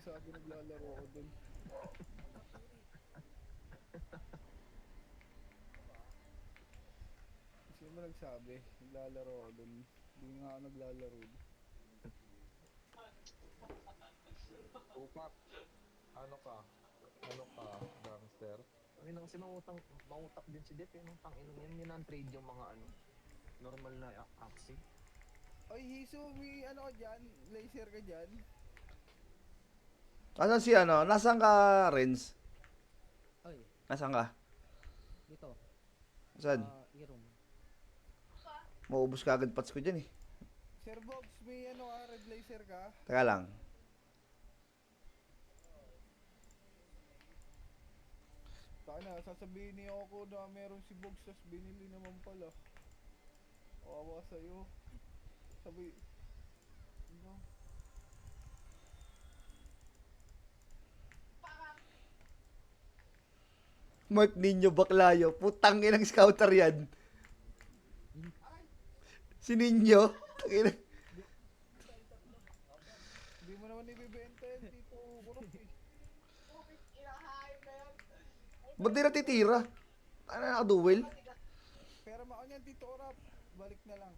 nagsabi naglalaro ako dun. Sino ba nagsabi? Naglalaro ako dun. Hindi nga ako naglalaro dun. Tupak. Ano ka? Gangster? Ang kasi mautak din si Dep, yung tanginong yan, minan-trade yung mga normal na aksi. Oy, Hisu, may ano ka dyan? Laser ka dyan? Asan si ano? Nasaan ka, Renz? Oy, Nasaan ka? dito. Saan? E-room. Maubos ka agad pats ko dyan eh. Sir Box, may ano ka? Red laser ka? Teka lang. Taka na, sasabihin niyo ako na meron si Box, tas binili naman pala. Kawawa sa'yo. Sabi... Ano? Mark Ninyo Baklayo. Putang inang scouter yan. Si Ninyo. Tangina. Hindi mo naman ibibenta yan, Tito Kurok eh. Ba't di natitira? Ano na nakaduel? Pero mao niyan, Tito Kurok. Balik na lang.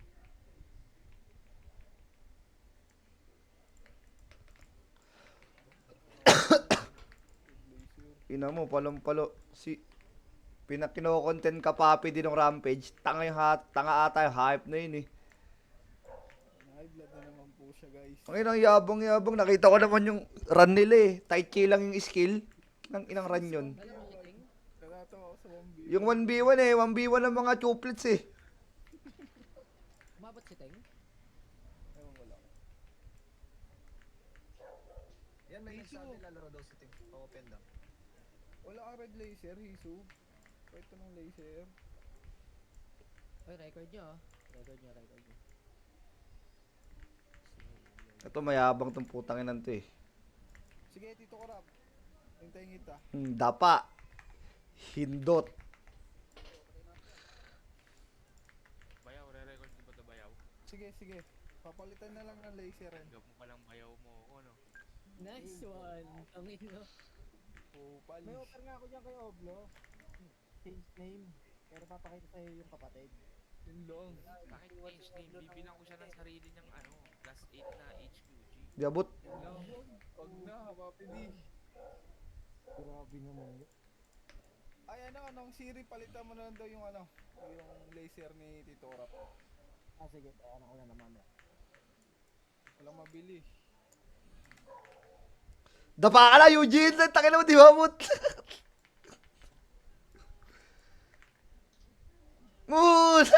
Ina mo, palong-palo. Si... Pinakino-content ka papi din ng Rampage. Tanga ata yung hype na yun eh. High blood na naman po siya, guys. Ang inang yabang-yabang. Nakita ko naman yung run nila eh. Tight K lang yung skill. Nang inang run yun. Natatawa ako sa 1v. Yung 1v1 eh. 1v1 ng mga chuplets eh. Umabot si Teng? Ewan ko lang. Yan, may Hisu. nagsabi lalaro daw si Ting. Open daw. Wala kang red laser, Hisu. Ito ng laser. Oy, record nyo ah. Record nyo. Ito mayabang tong putang inan to eh. Sige, Tito Kurok. Hintayin kita. Dapa. Hindot. Bayaw, re-record ko ba ito bayaw? Sige. Papalitan na lang ng laser yan. Gab mo palang bayaw mo ako, no? Nice one. Ang ino. Oh, May palis. offer nga ako dyan kay Oblo. Change name. Pero papakita sa'yo yung kapatid. Yun lang. Kahit change name, bibilang ko siya ng sarili niyang class 8 na HQG. Diabot. Yun lang. Wag na, Papi D. Grabe naman yun. Ay, anong Siri, palitan mo na lang daw yung yung laser ni Tito Kurok. Ah, sige. Ano ko na naman. Walang mabili. Dapa ka na, Eugene! Tangin naman, di ba, mut? Mut!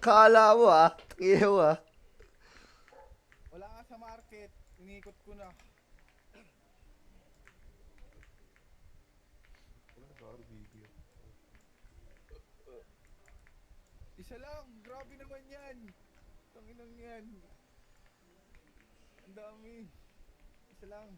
Kala mo ah. Tangin mo ah. Wala nga sa market. Inikot ko na. Wala nag-RBB. Isa lang. Grabe naman yan. Tanginang yan. Ang dami. Isa lang.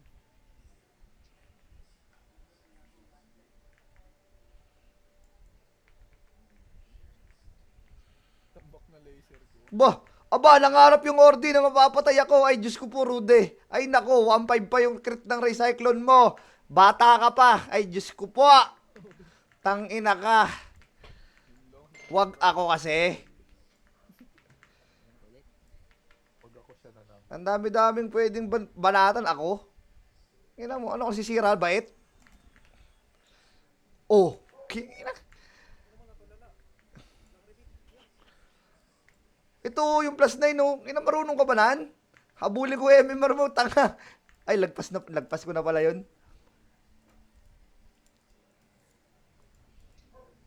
Tambak na laser ko. Bah! Aba, nangarap yung ordi na mapapatay ako. Ay, Diyos ko po, Rude. Ay, nako, 1.5 pa yung crit ng recyclone mo. Bata ka pa. Ay, Diyos ko po. Tangina ka. Wag ako kasi. Pag ako siya na lang. Ang dami-daming pwedeng banatan ako. Ina mo, ano kasi sira, bait? Oh, kina. Ito yung plus 9, no? Ina, marunong ka ba nan? Habulin ko MMR mo, tanga. Ay, lagpas ko na pala yun.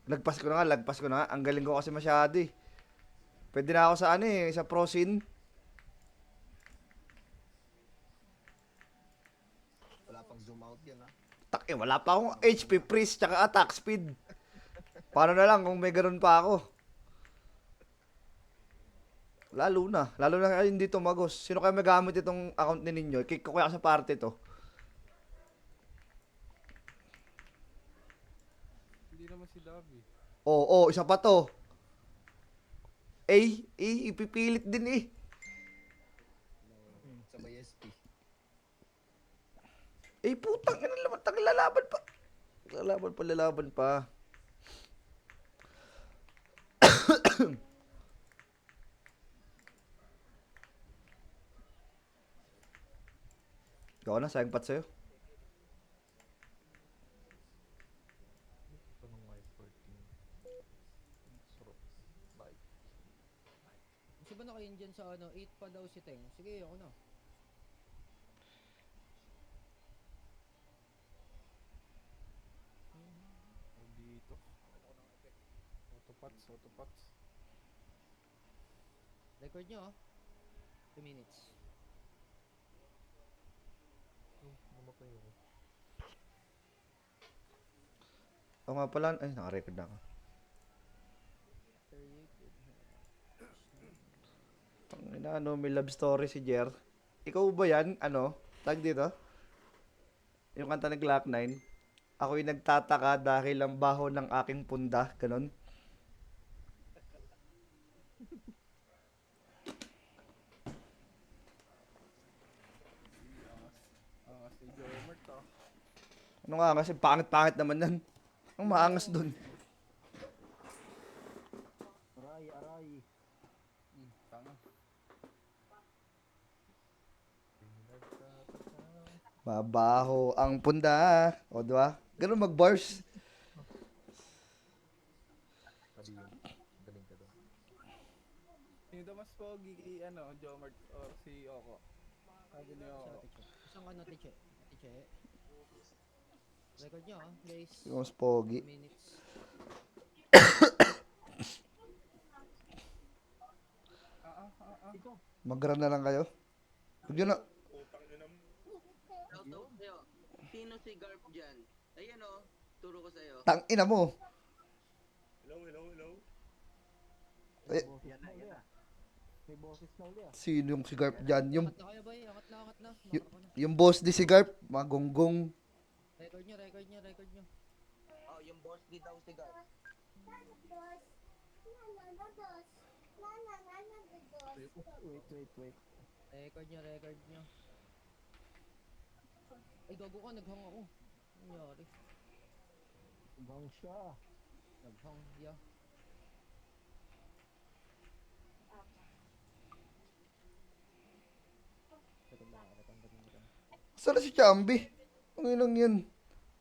Lagpas ko na nga. Ang galing ko kasi masyado eh. Pwede na ako sa sa prosin. Wala pang zoom out yan ah. Wala pa akong HP freeze tsaka attack speed. Paano na lang kung may ganun pa ako? Lalo na kayo hindi tumagos. Sino kaya magamit itong account ni ninyo? Kick ko kaya sa party to. Hindi naman si Davi. Oo, isa pa to. Ipipilit din eh. Sabay SP. Eh, putang ina naman, taglalaban pa. Lalaban pa. Ikaw na, sayang pat sa'yo. Ito nung my 14. Sarap. Bye. Kasi ba nakain dyan sa ano, 8 pa daw si Teng. Sige, ako na. Dito. Autopots, autopots. Record nyo, 2 minutes. Namatay ako. Oo nga pala, ay, naka-record na ako. Tangina, ano, may love story si Jer. Ikaw ba yan? Ano? Tag dito? Yung kanta ng Glock 9. Ako'y nagtataka dahil ang baho ng aking punda. Ganon. Angas ni Jomert ah. Ano nga kasi pangit-pangit naman yan. Ang maangas dun. Aray, aray. Tanga. Mabaho ang punda. O, diba? Ganon mag-bars. Sabi yun. Galing ka doon. Sino daw mas pogi kay ano, Jomert or si Oko? Sabi ni Sa Oko. Tiche. Isang ano, Tiche. Tiche. Record nyo, guys. Yung mas pogi. 2 minutes. Mag-run na lang kayo. Huwag nyo na. Shoutout sa'yo. Sino si Garp dyan? Ayan o, turo ko sa'yo. Tangina mo. Eh, Yan na. May boses na uli ah. sino yung si Garp dyan? Yung, Angat na kayo, bay. Angat na. Y- Makara ko na. yung boss di si Garp. Magonggong. Record nyo. Oh, yung boss di daw si Garp. Wait. Record nyo. Ay, gago ka. Naghang ako. Ano nangyari? Bang siya. Naghang, yeah. Record. Saan na si Chambi? Ang ilang yan.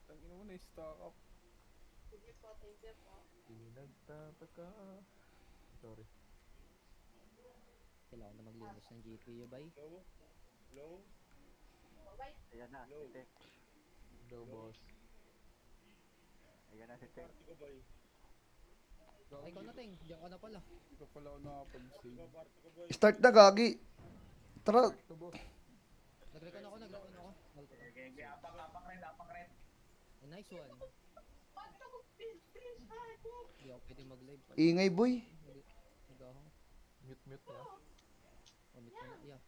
Tangina mo na stock up. Pinagtataka. Sorry. Kailangan na maglinis ng GPU, bay. Ayan na, si Tek. Hello, boss. Ayan na si Tek. Ay, ikaw na, Teng. Diyan ka na pala. Hindi ko pala ako nakapag-save. Start na, Gagi. Tara. Ito, boss. Nag-record ako. Ay, nice one. Hindi ako pwede mag-live. Ingay, boy. Nagahang. Mute niya. Omit ko na. Yeah.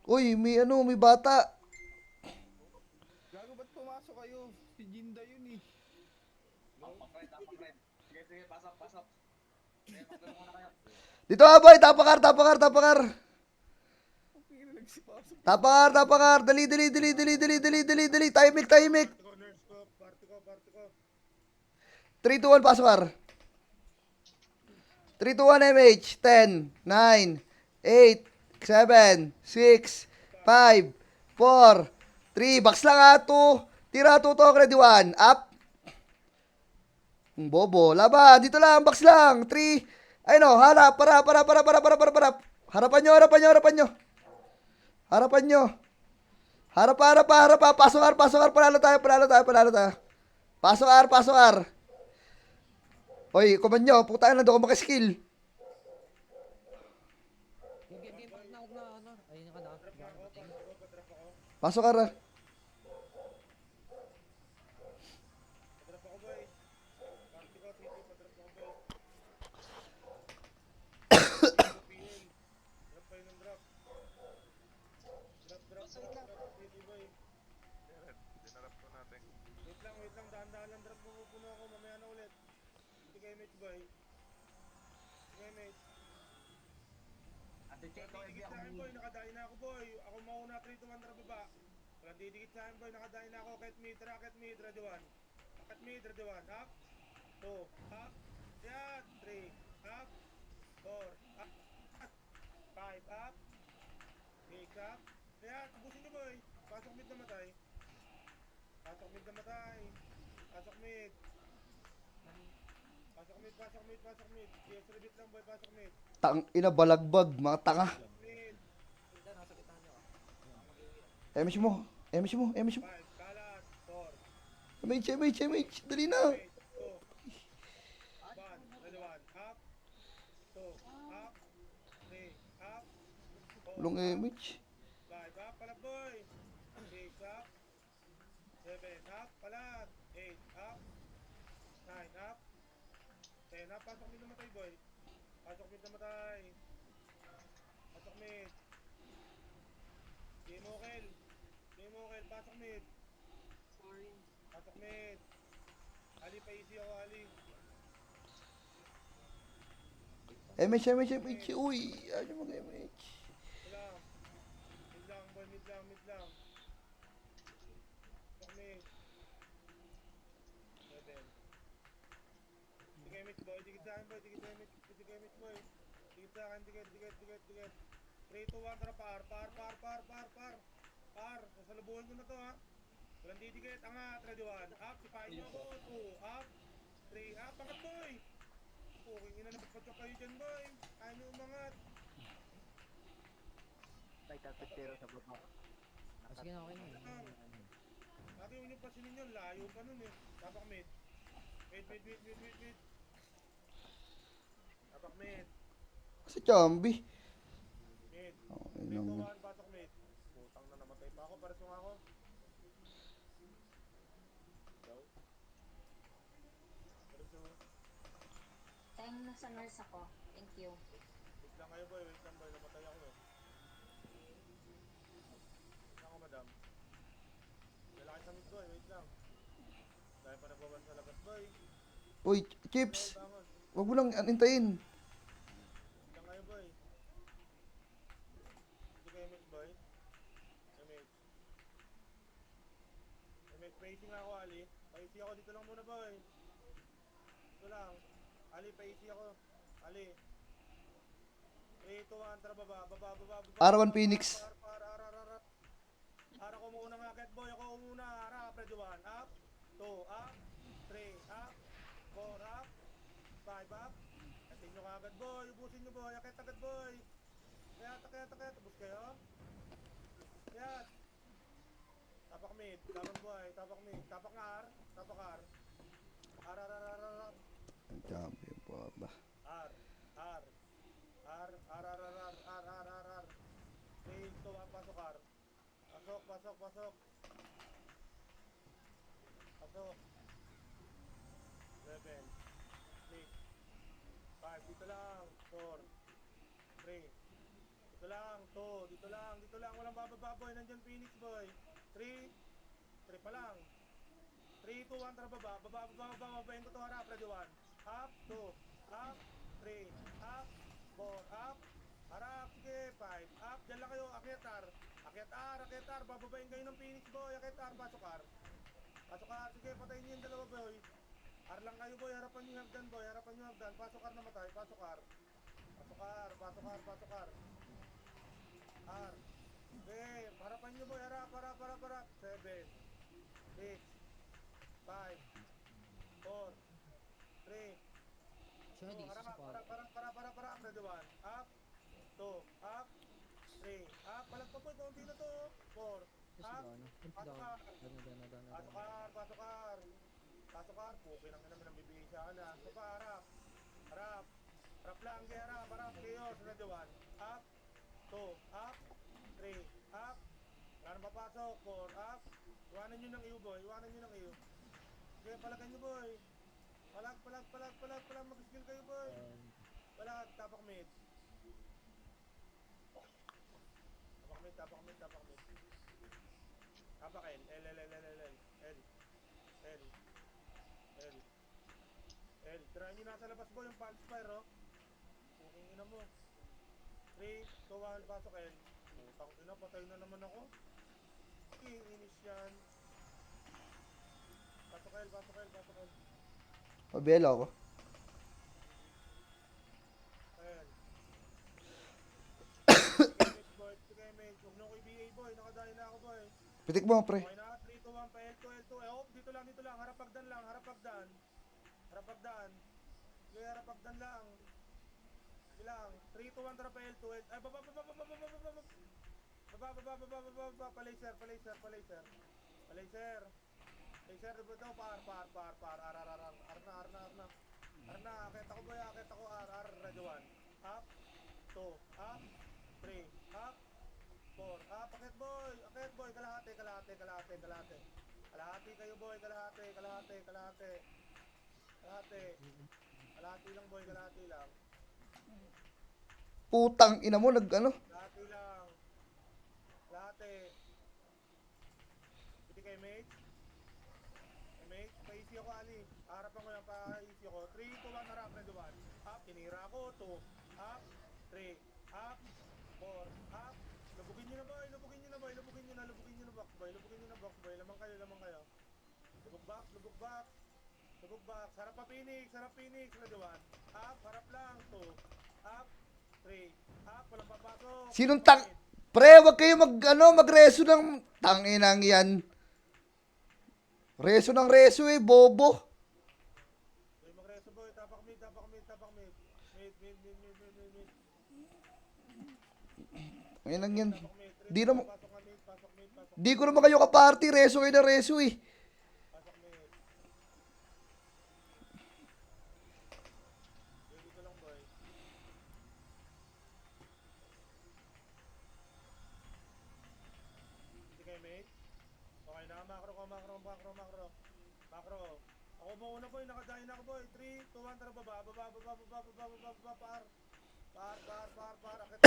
Uy, may bata. Gago, ba't pumasok kayo? Si Jinda yun eh. Dito ka, boy. Tapakar. Okay, nagsipasok. Tapakar. Dali. Timing. 3, 2, 1, pasok, Ar. 3, 2, 1, MH. 10, 9, 8, 7, 6, 5, 4, 3. Box lang ha. 2. Tira, 2 to. Ready, 1. Up. Bobo. Laban. Dito lang. Box lang. 3. Ay no. Harap. Para. Harapan nyo. Harap. Pasok, Ar. Panalo tayo. Pasok, Ar. Oy, kuman nyo. Puta na. Doon ko makaskill. Game, part na. Huwag na, ano. Ayun ka na. Teng. Pasok, Ar. Check ko Didikit sa akin, boy. Nakadayo na ako, boy. Ako mauna 3 to 1 na baba. Walang didikit sa akin, boy. Nakadayo na ako. Ket mid, ready 1. Ket mid, ready 1. Up. 2. Up. Yan. 3. Up. 4. Up. 5. Up. 6. Up. Yan. Tapusin nyo, boy. Pasok mid na matay. Pasok mid na matay. Pasok mid. Pasok mid, pasok mid, pasok mid. Yes, repeat lang, boy. Pasok mid. Tang ina balagbag, mga tanga. Mid. MH mo, MH mo, MH mo. 5. Kalat. 4. MH, dali na. 8. 2. 1. Ready 1. Up. 2. Up. 3. Up. 4. Long MH. 5. Up. Palat, boy. 6. Up. 7. Up. Palat. 8. Up. 9. Up. 10. Up. Pasok mid na matay, boy. Pasok mid na matay. Pasok mid. Game okay. Game okay. Pasok mid. Pasok mid. Ali, pa-easy ako, Ali. MH. Uy, ano mag MH? Mid lang. Mid lang, boy. Mid lang, mid lang. Pasok mid. 7. Sige, mid, boy. Dikit sa akin, boy. Dikit sa akin, mid. Dikit sa akin, mid, boy. Dikit sa akin. Dikit. 3, 2, 1. Tara, par. Sasalubuhin ko na to, ha. Walang didikit. Angat. Ready 1. Up. Sipain nyo ako. 2. Up. 3. Up. Angat, boy. Okay, ina na magpatsyok kayo dyan, boy. Ayaw nyo umangat. Tay pero sa baba. Sige na, okay na. Lagi yun yung pasinin yun. Layo pa nun, eh. Tapak mid. Mid. Tapak mid. Sa Chambi. Mid. Okay 3, 2, lang. 1. Pasok mid. Putang na, namatay pa ako. Pares nga ako. Go. Pares mo. Tayong nasa nurse ako. Thank you. Wait lang kayo, boy. Wait lang, boy. Namatay ako, eh. Wait lang ako, madam. Lalaki sa mid, boy. Wait lang. Dahil pa nababan sa labas, boy. Uy, Chips, Bangon. wag mo lang antayin. Wait lang kayo, boy. Hindi kayo mid, boy. Mid. Mid, pacing ako, Ali. Pacing ako. Dito lang muna, boy. Dito lang. Ali, pacing ako. Ali. 3, 2, 1. Tara, baba. R1 Phoenix. Par. Ara ko muna nga, get boy. Ako muna. Ara, ready 1. Up. 2. Up. 3. Up. 4. Up. 5. Up. Atin nyo kagad, boy. Ubusin nyo, boy. Akit agad, boy. Kaya. Ubus kayo. Kaya. Tapak mid. Laban, boy. Tapak mid. Tapak nga, R. R. Chambi po ba? R. 3, 2, 1. Pasok, R. Pasok. Pasok. 7. 6. 5. Dito lang. 4. 3. Dito lang. 2. Dito lang. Walang bababa, boy. Nandyan Phoenix, boy. 3 pa lang. 3, 2, 1. Tara, baba. Babayin ko to, harap. Ready 1. Up. 2. Up. 3. Up. 4. Up. Harap. Sige. 5. Up. Diyan lang kayo. Akyat R. Bababayin kayo ng Phoenix, boy. Akyat R. Pasok R. Sige, patayin niyo yung dalawa, boy. R lang kayo, boy. Harapan niyo yung hagdan, boy. Pasok R na matay. Pasok R. R. Okay. Harapan niyo, boy. Harap. 7. 6. 5. 4. 3. Siya, di Harap. isa pa. Para. Ready 1. Up. 2. Up. 3. Up. Palag pa, boy. Kaunti na to. 4. Just Up. down. Pasok R. Pasok R. Puki lang naman ang bibigay sa akin, ha. So pa, harap. Harap lang, kaya harap. Chaos. Ready 1. Up. 2. Up. 3. Up. Wala nang papasok. 4. Up. Iwanan nyo ng iyo, boy. Sige, palagan nyo, boy. Palag. Mag-skill kayo, boy. Palag. Tapak mid. Tapak mid. Tapak L. Try nyo nasa labas, boy, yung pulse fire, oh. Puking ina mo. 3, 2, 1, pasok L. Putang ina, patay na naman ako. Sige, inis yan. Pasok L, pasok L, pasok L. Pabelo ako. L. Image boy, sige image. Huwag na ko i-BA boy, nakadayo na ako boy. Pitik mo, pre. Okay na, 3, 2, 1, pa L2, L2. Oh, dito lang. Harap pagdan lang, harap pagdan. Harap pagdan. Sige, harap pagdan lang. Sige lang. 3, 2, 1, tara pa L2, L. Ay, baba. Palaser. Palaser, diba ito? Par. Arna, akit ako boy, radyo 1. Up, 2, up, 3, up, 4, up, akit boy, kalahati. Kalahati kayo boy, kalahati. Kalahati lang boy, kalahati lang. Putang ina mo, nag-ano? Kalahati lang. Kalahati. Pwede kay mate. Pa-easy ako, Ali. Harapan ko yan, pa-easy ako. 3, 2, 1, harap, red 1. Up, tinira ko. 2, up, 3, up, 4, up. Lubugin nyo na, boy. Lubugin nyo na, box, boy. Lamang kayo. Lubog box. Harap pa, Phoenix, red 1. Up, harap lang. 2, up, 3, up. Walang papasok. Sinong tang... Pre, wag kayo magreso ng tanginang yan. Reso eh, bobo. Boy, magreso boy, tapak mid. Mid. Ngayon lang yan. Tapak mid. Di naman, Pasok mid. di ko naman kayo ka-party. Reso kayo na reso eh. Pasok mid. Dito lang boy. Hindi kayo mate. Okay na, macro. Ako muna boy, nakadahin ako boy. 3, 2, 1, tara baba. Par. Akit.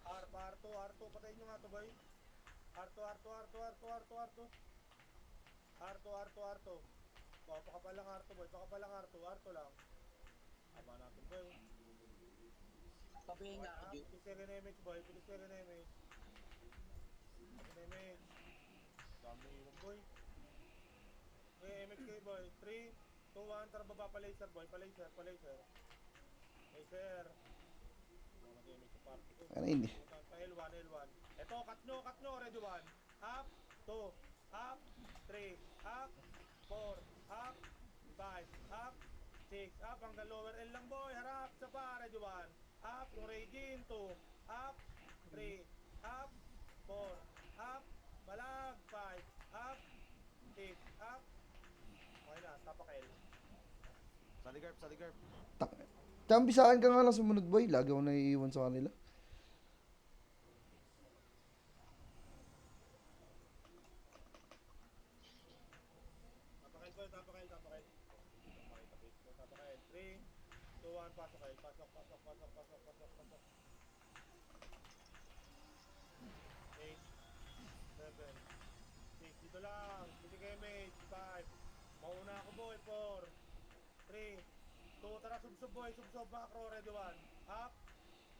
R2. Patayin nyo nga to boy. R2. Oh, pakapalang R2 boy. R2 lang. Tama natin boy. Papahinga ako, Ju. Second image boy. Second image. Dami yun boy. Okay, image kayo boy. 3, 2, 1, tara baba pa laser boy. Laser. Nag-image sa party ko. Ano hindi? Pa L1. Eto, cut nyo, ready 1. Up, 2, up, 3, up, 4, up, 5, up, 6, up, hanggang lower L lang boy, harap, sa pa, ready 1. Up, yung raging, 2, up, 3, up, 4, up, balag, 5, up, 6, up. Okay na, tapak L. Saligarp. Champi sa akin ka nga lang sumunod, boy. Lagi ako naiiwan sa kanila. Tapakil boy, tapakil. Tapakil. 3, 2, 1, pasok kayo. Pasok. 8, 7, 6, dito lang. Pwede kayo mate. 5. Mauna ako boy. 4, 3, 2, tara subsob boy. Subsob macro. Ready 1. Up.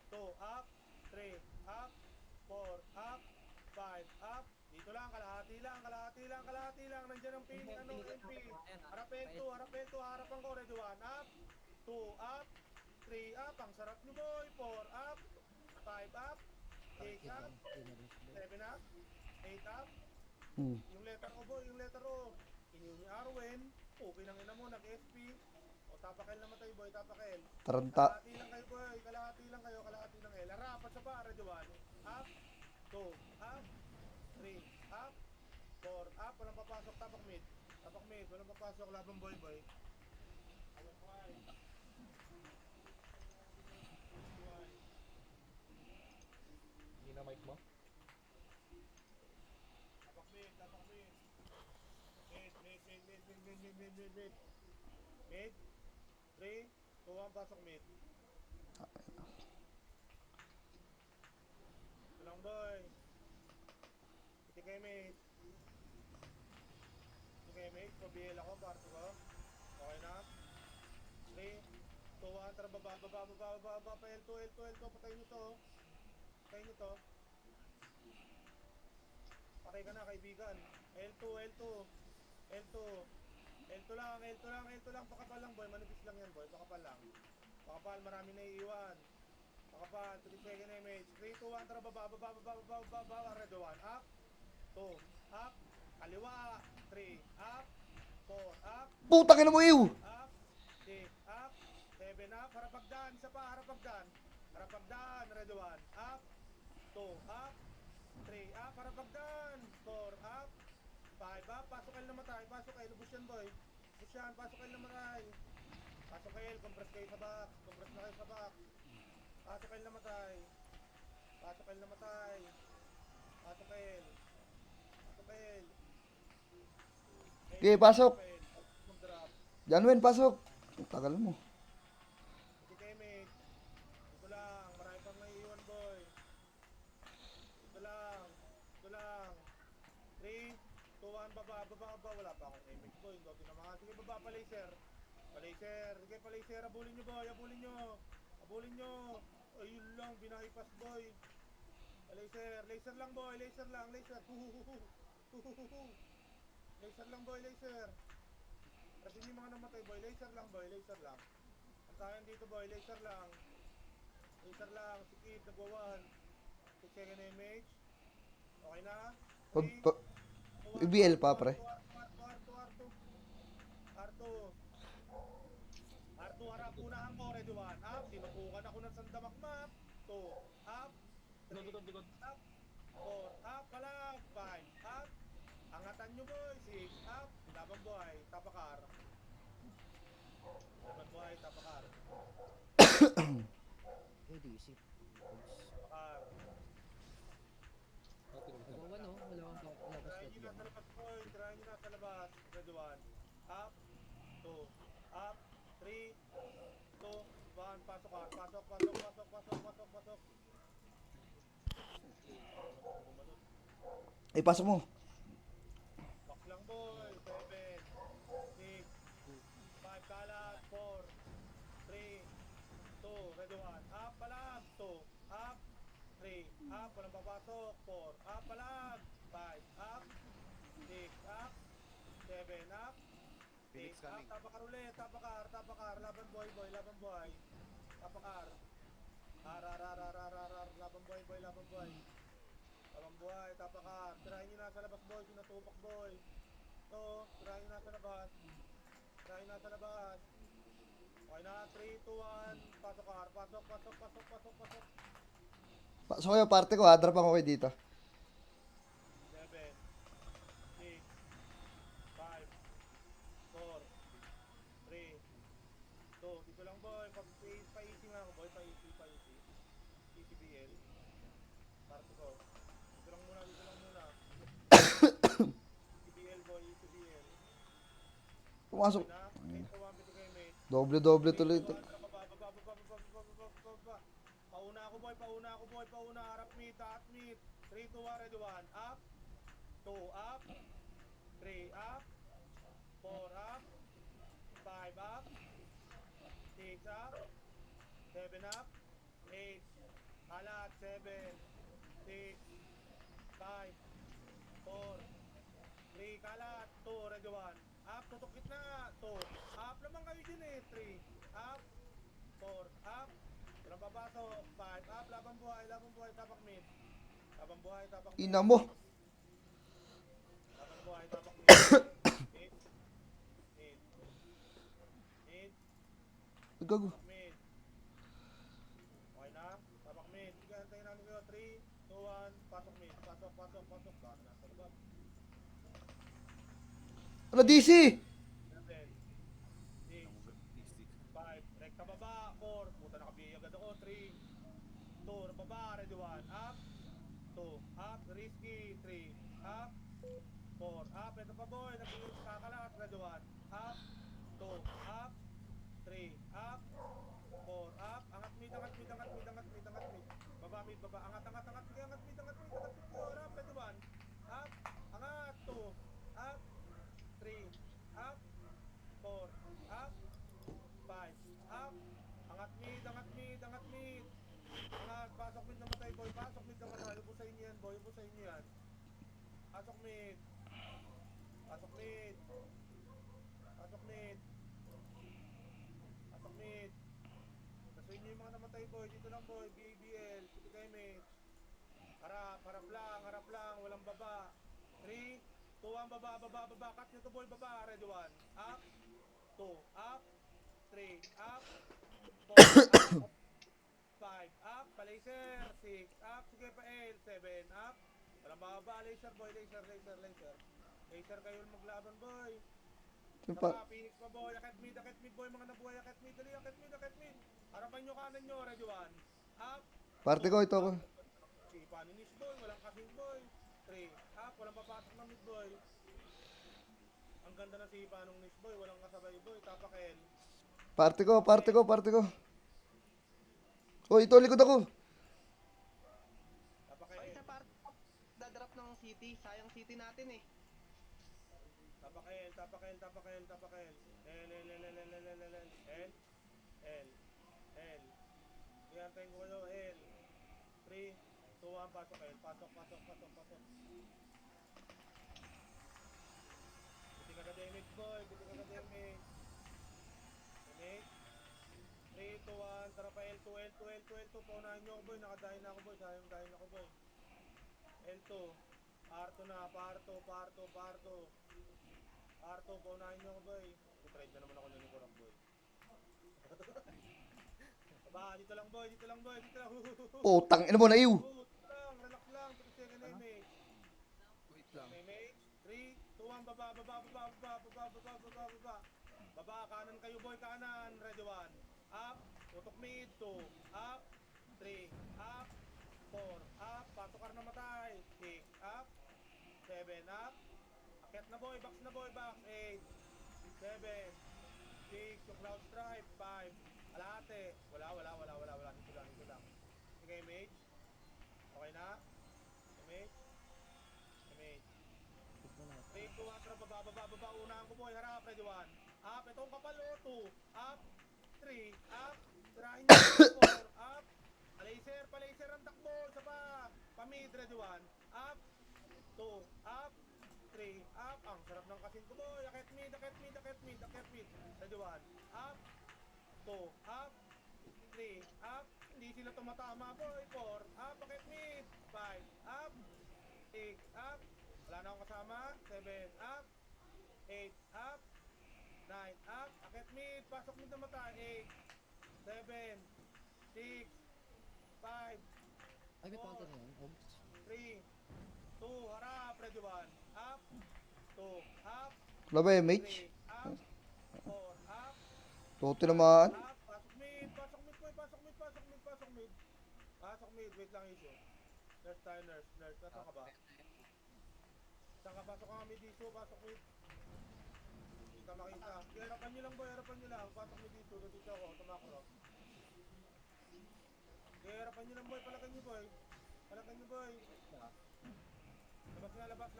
2, up. 3, up. 4, up. 5, up. Dito lang, kalahati lang. Nandiyan ang pin, MP. Harapin to. Harapan ko. Ready 1. Up. 2, up. 3, up. Ang sarap nyo boy. 4, up. 5, up. 6, up. 7, up. 8, up. Yung letter O boy, Inyo ni Arwen. Okay nang ina mo, nag-SP. O, tapakel namatay boy, tapakel. Taranta. Kalahati lang kayo boy, kalahati lang L. Harapan sa pa, ready 1. Up. 2, up. 3, up. 4, up. Walang papasok, tapak mid. Walang papasok, labang boy. Hindi na mic mo? Tapak mid. Mid. 3, 2, 1, pasok mid. Ito lang boy. Hindi kayo mid. Pabiel ako, parto ko. Okay na. 3, 2, 2, 1, tara, baba, pa L2, patayin nyo to. Patayin nyo to. Patay ka na, kaibigan. L2 lang, pakapal lang, boy, manipis lang yan, boy, pakapal lang. Pakapal, marami na iiwan. Pakapal, 3 second image. 3, 2, 1, tara, baba, red 1, up, 2, up, kaliwa, 3, up, 4, up, Putang ina mo, ew! up, 6, up, 7, up, harapagdan, isa pa, harapagdan, red 1, up, 2, up, 3, up, harapagdan, 4, up, 5, up, pasok kayo namatay, lubos yan, boy, lubos yan, pasok kayo namatay, pasok kayo, compress na kayo sa box, pasok kayo namatay, pasok kayo, Okay, pasok. Mag-drop. Janwen, pasok. Ang tagal mo. Sige, teammate. Dito lang. Marami pang naiiwan, boy. Dito lang. 3, 2, 1, baba. Wala pa akong image, boy. Hindi ako tinamaan. Sige, baba, pa-laser. Sige, pa-laser. Abulin nyo, boy. Abulin nyo. Ayun lang, binahipas, boy. Laser lang, boy. Laser. Laser lang, boy. Kasi yung mga namatay, boy. Laser lang. Ang sayang dito, boy. Laser lang. Sikip, nagwawan. 6 second image. Okay na? 3, 2, 1. BBL pa, pre. R2, harap. Unahan ko, ready 1. Up. Tinupukan ako ng sandamakmak. 2, up. 3, up. 4, up. Palag. 5, up. Angatan nyo, boy. 6, up. Labang buhay. Tapakar. Ready, isip. Tapakar. Nagawa no? Wala kang labas Try nyo na sa labas, boy. Ready 1. Up. 2. Up. 3, 2, 1. Pasok. Pasok mo. Box lang, boy. 7, 6, 5, kalat. 4, 3, 2, ready 1. Up, palag. 2, up. 3, up. Walang papasok. 4, up, palag. 5, up. 6, up. 7, up. 8, up. Tapakar ulit. Tapakar. Laban buhay. Tapakar. Laban buhay. Laban buhay. Tapakar. Tirahin nyo na sa labas, boy. Sinatupak, boy. Tirahin nyo na sa labas. Okay na. 3, 2, 1. Pasok. Pasok kayo, parte ko ha. Drop ako kayo dito. 7, 6, 5, 4, 3, 2. Dito lang, boy. Pa-easy nga ako, boy. Pa-easy. ECBL. Parte ko. Dito lang muna. ECBL, boy. ECBL. Pumasok. Okay na. 8 to 1, bitigay, mate. Doble tuloy ito. Baba. Pauna ako, boy. Harap mid. 3, 2, 1, ready 1. Up. 2, up. 3, up. 4, up. 5, up. 6, up. 7, up. 8. Kalat. 7, 6, 5, 4, 3, kalat. 2, ready 1. Up, tutok gitna. 2, up naman kayo dyan eh. 3, up. 4, up. Walang papasok. 5, up. Labang buhay. Tapak mid. Ina mo. Labang buhay. Tapak mid. Mid. Gago. Mid. Okay na? Tapak mid. Sige, hantayin namin kayo. 3, 2, 1. Pasok mid. Pasok. Baka nasa labas. Ano, DC? 7, 6, 5, rekta baba, 4, puta nakabiyay agad ako, 3, 2, baba, ready 1, up, 2, up, risky, 3, up, 4, up, ito pa boy, naging kakalat, ready 1, up, 2, up, 3, up, 4, up, angat mid, baba mid, angat, sige, angat mid, up, ready 1, up, angat, 2, up, 3, up, 4, up, 5, up, mid, angat mid, angat mid. Angat, pasok mid na matay, boy. Pasok mid na matay. Upo sa inyo yan, boy. Upo sa inyo yan. Pasok mid. Pasok mid. Pasok mid. Pasok mid. Nasuin nyo yung mga namatay, boy. Dito lang, boy. BABL. Piti kayo, mid. Harap, harap lang. Walang baba. 3, 2, 1, baba. Cut nyo to, boy. Baba. Ready, 1. Up. 2. Up. 3. Up. 4. Up. 5. Up. Palaser. 6. Up. Sige pa, L. 7. Up. Walang baba. Laser, boy. Laser. Laser kayo maglaban, boy. Saka, Phoenix pa, boy. Akit mid, boy. Mga nabuhay. Akit mid. Dali, akit mid. Harapan nyo kanan nyo. Ready, 1. Up. Parte ko, ito ako. Sipa ni Nish, boy. Walang kasing, boy. 3. Up. Walang papasok na mid, boy. Ang ganda na sipa nung Nish, boy. Walang kasabay, boy. Tapak L. Parte ko. Oh, ito, likod ako. Tapak Ay, L. sa part, dadrop ng city. Sayang city natin eh. Tapak L. L. Iyantayin ko kayo, L. 3, 2, 1, pasok L. Pasok. Buti ka damage, boy. Damage. 3, 2, 1, tara pa L2. Paunahan nyo ako, boy. Nakadahin na ako, boy. Sayang dahin ako, boy. L2. Parto na, parto. Paunahin nyo ako, boy. Trade na naman ako ng Nicorap, boy. Aba, dito lang, boy. Putang ina mo, naiw. Relax lang. 3 second damage. Wait lang. Damage. 3, 2, 1, baba. Baba, kanan kayo, boy. Kanan. Ready, 1. Up. Tutok mid. 2. Up. 3. Up. 4. Up. Pasok na matay. 6. Up. 7. Up. Akyat na, boy. Box. 8. 7. 6. Yung cloud stripe. 5. Alate. Wala. Dito lang. Sige, mage. Okay na? Mage. 3, 2, 1, tara, baba. Unahan ko, boy. Harap. Ready, 1. Up. Itong kapal, 2. Up. 3. Up. Tirahin nyo. 4. Up. Palaser ang takbo. Isa pa. Pamid. Ready, 1. Up. 2. Up. 3. Up. Ang sarap ng kasin ko, boy. Akit mid. Ready, 1. Up. 2. Up. 3. Up. Hindi sila tumatama, boy. 4. Up. Akit mid. 5. Up. 6. Up. Wala na akong kasama. 7. Up. 8. Up. 9. Up. Akit mid. Pasok mid na mata. 8. 7. 6. 5. Ay, may counter na yun. Oops. 3. 2. Harap. Ready, 1. Up. 2. Up. Wala ba yung mage? 3. Up. 4. Up. Toto naman. Up. Pasok mid, boy. Pasok mid. Wait lang, issue. Nurse tayo, nurse. Nasaan ka ba? Saan ka? Pasok ka mid dito. Pasok mid. Hindi ka makita. Harapan nyo lang, boy. Pasok mid dito. Dito ako. Tumakro. Harapan nyo lang, boy. Palakan nyo, boy. Labas nga, labas.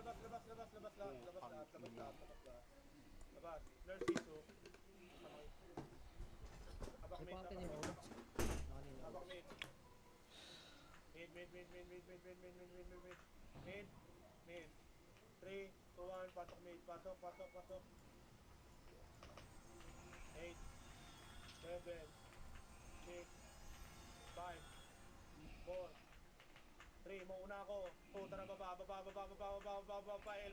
Labas. Nurse issue. Abak May mid. counter ni Oops. Nakanina. Abak mid. Mid. 3, 2, 1, pasok mid. Pasok. 8, 7, 6, 5, 4, 3, mauna ako. 2, tara, baba. Pael.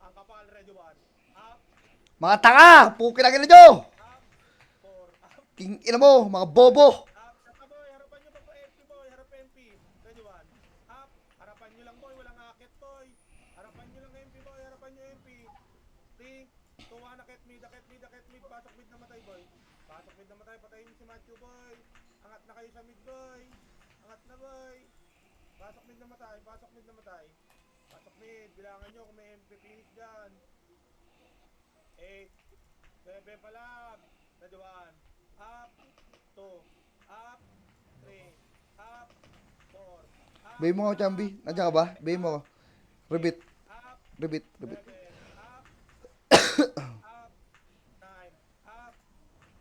Ang kapal, ready, 1. Up, Mga tanga! Pukin na nyo! up, 4, up, King ina mo, mga bobo! Saka, boy, harapan nyo pa MP, boy. Harap MP. Ready, 1. Up. Harapan nyo lang, boy. Walang akit, boy. Harapan nyo lang MP, boy. 3, 2, 1. Akit mid. Pasok mid na matay, boy. Patayin si Matthew, boy. Angat na kayo sa mid, boy. Angat na, boy. Pasok mid na matay. Pasok mid. Bilangan nyo kung may MP finish dyan. 8, 7 pa lang. Ready, 1. Up. 2. Up. 3. Up. 4. Up. Bay mo ako, Chambi. Nandiyan ka ba? Bay mo ako. Rebit. Up. Rebit. 7. Up. Up. 9. Up.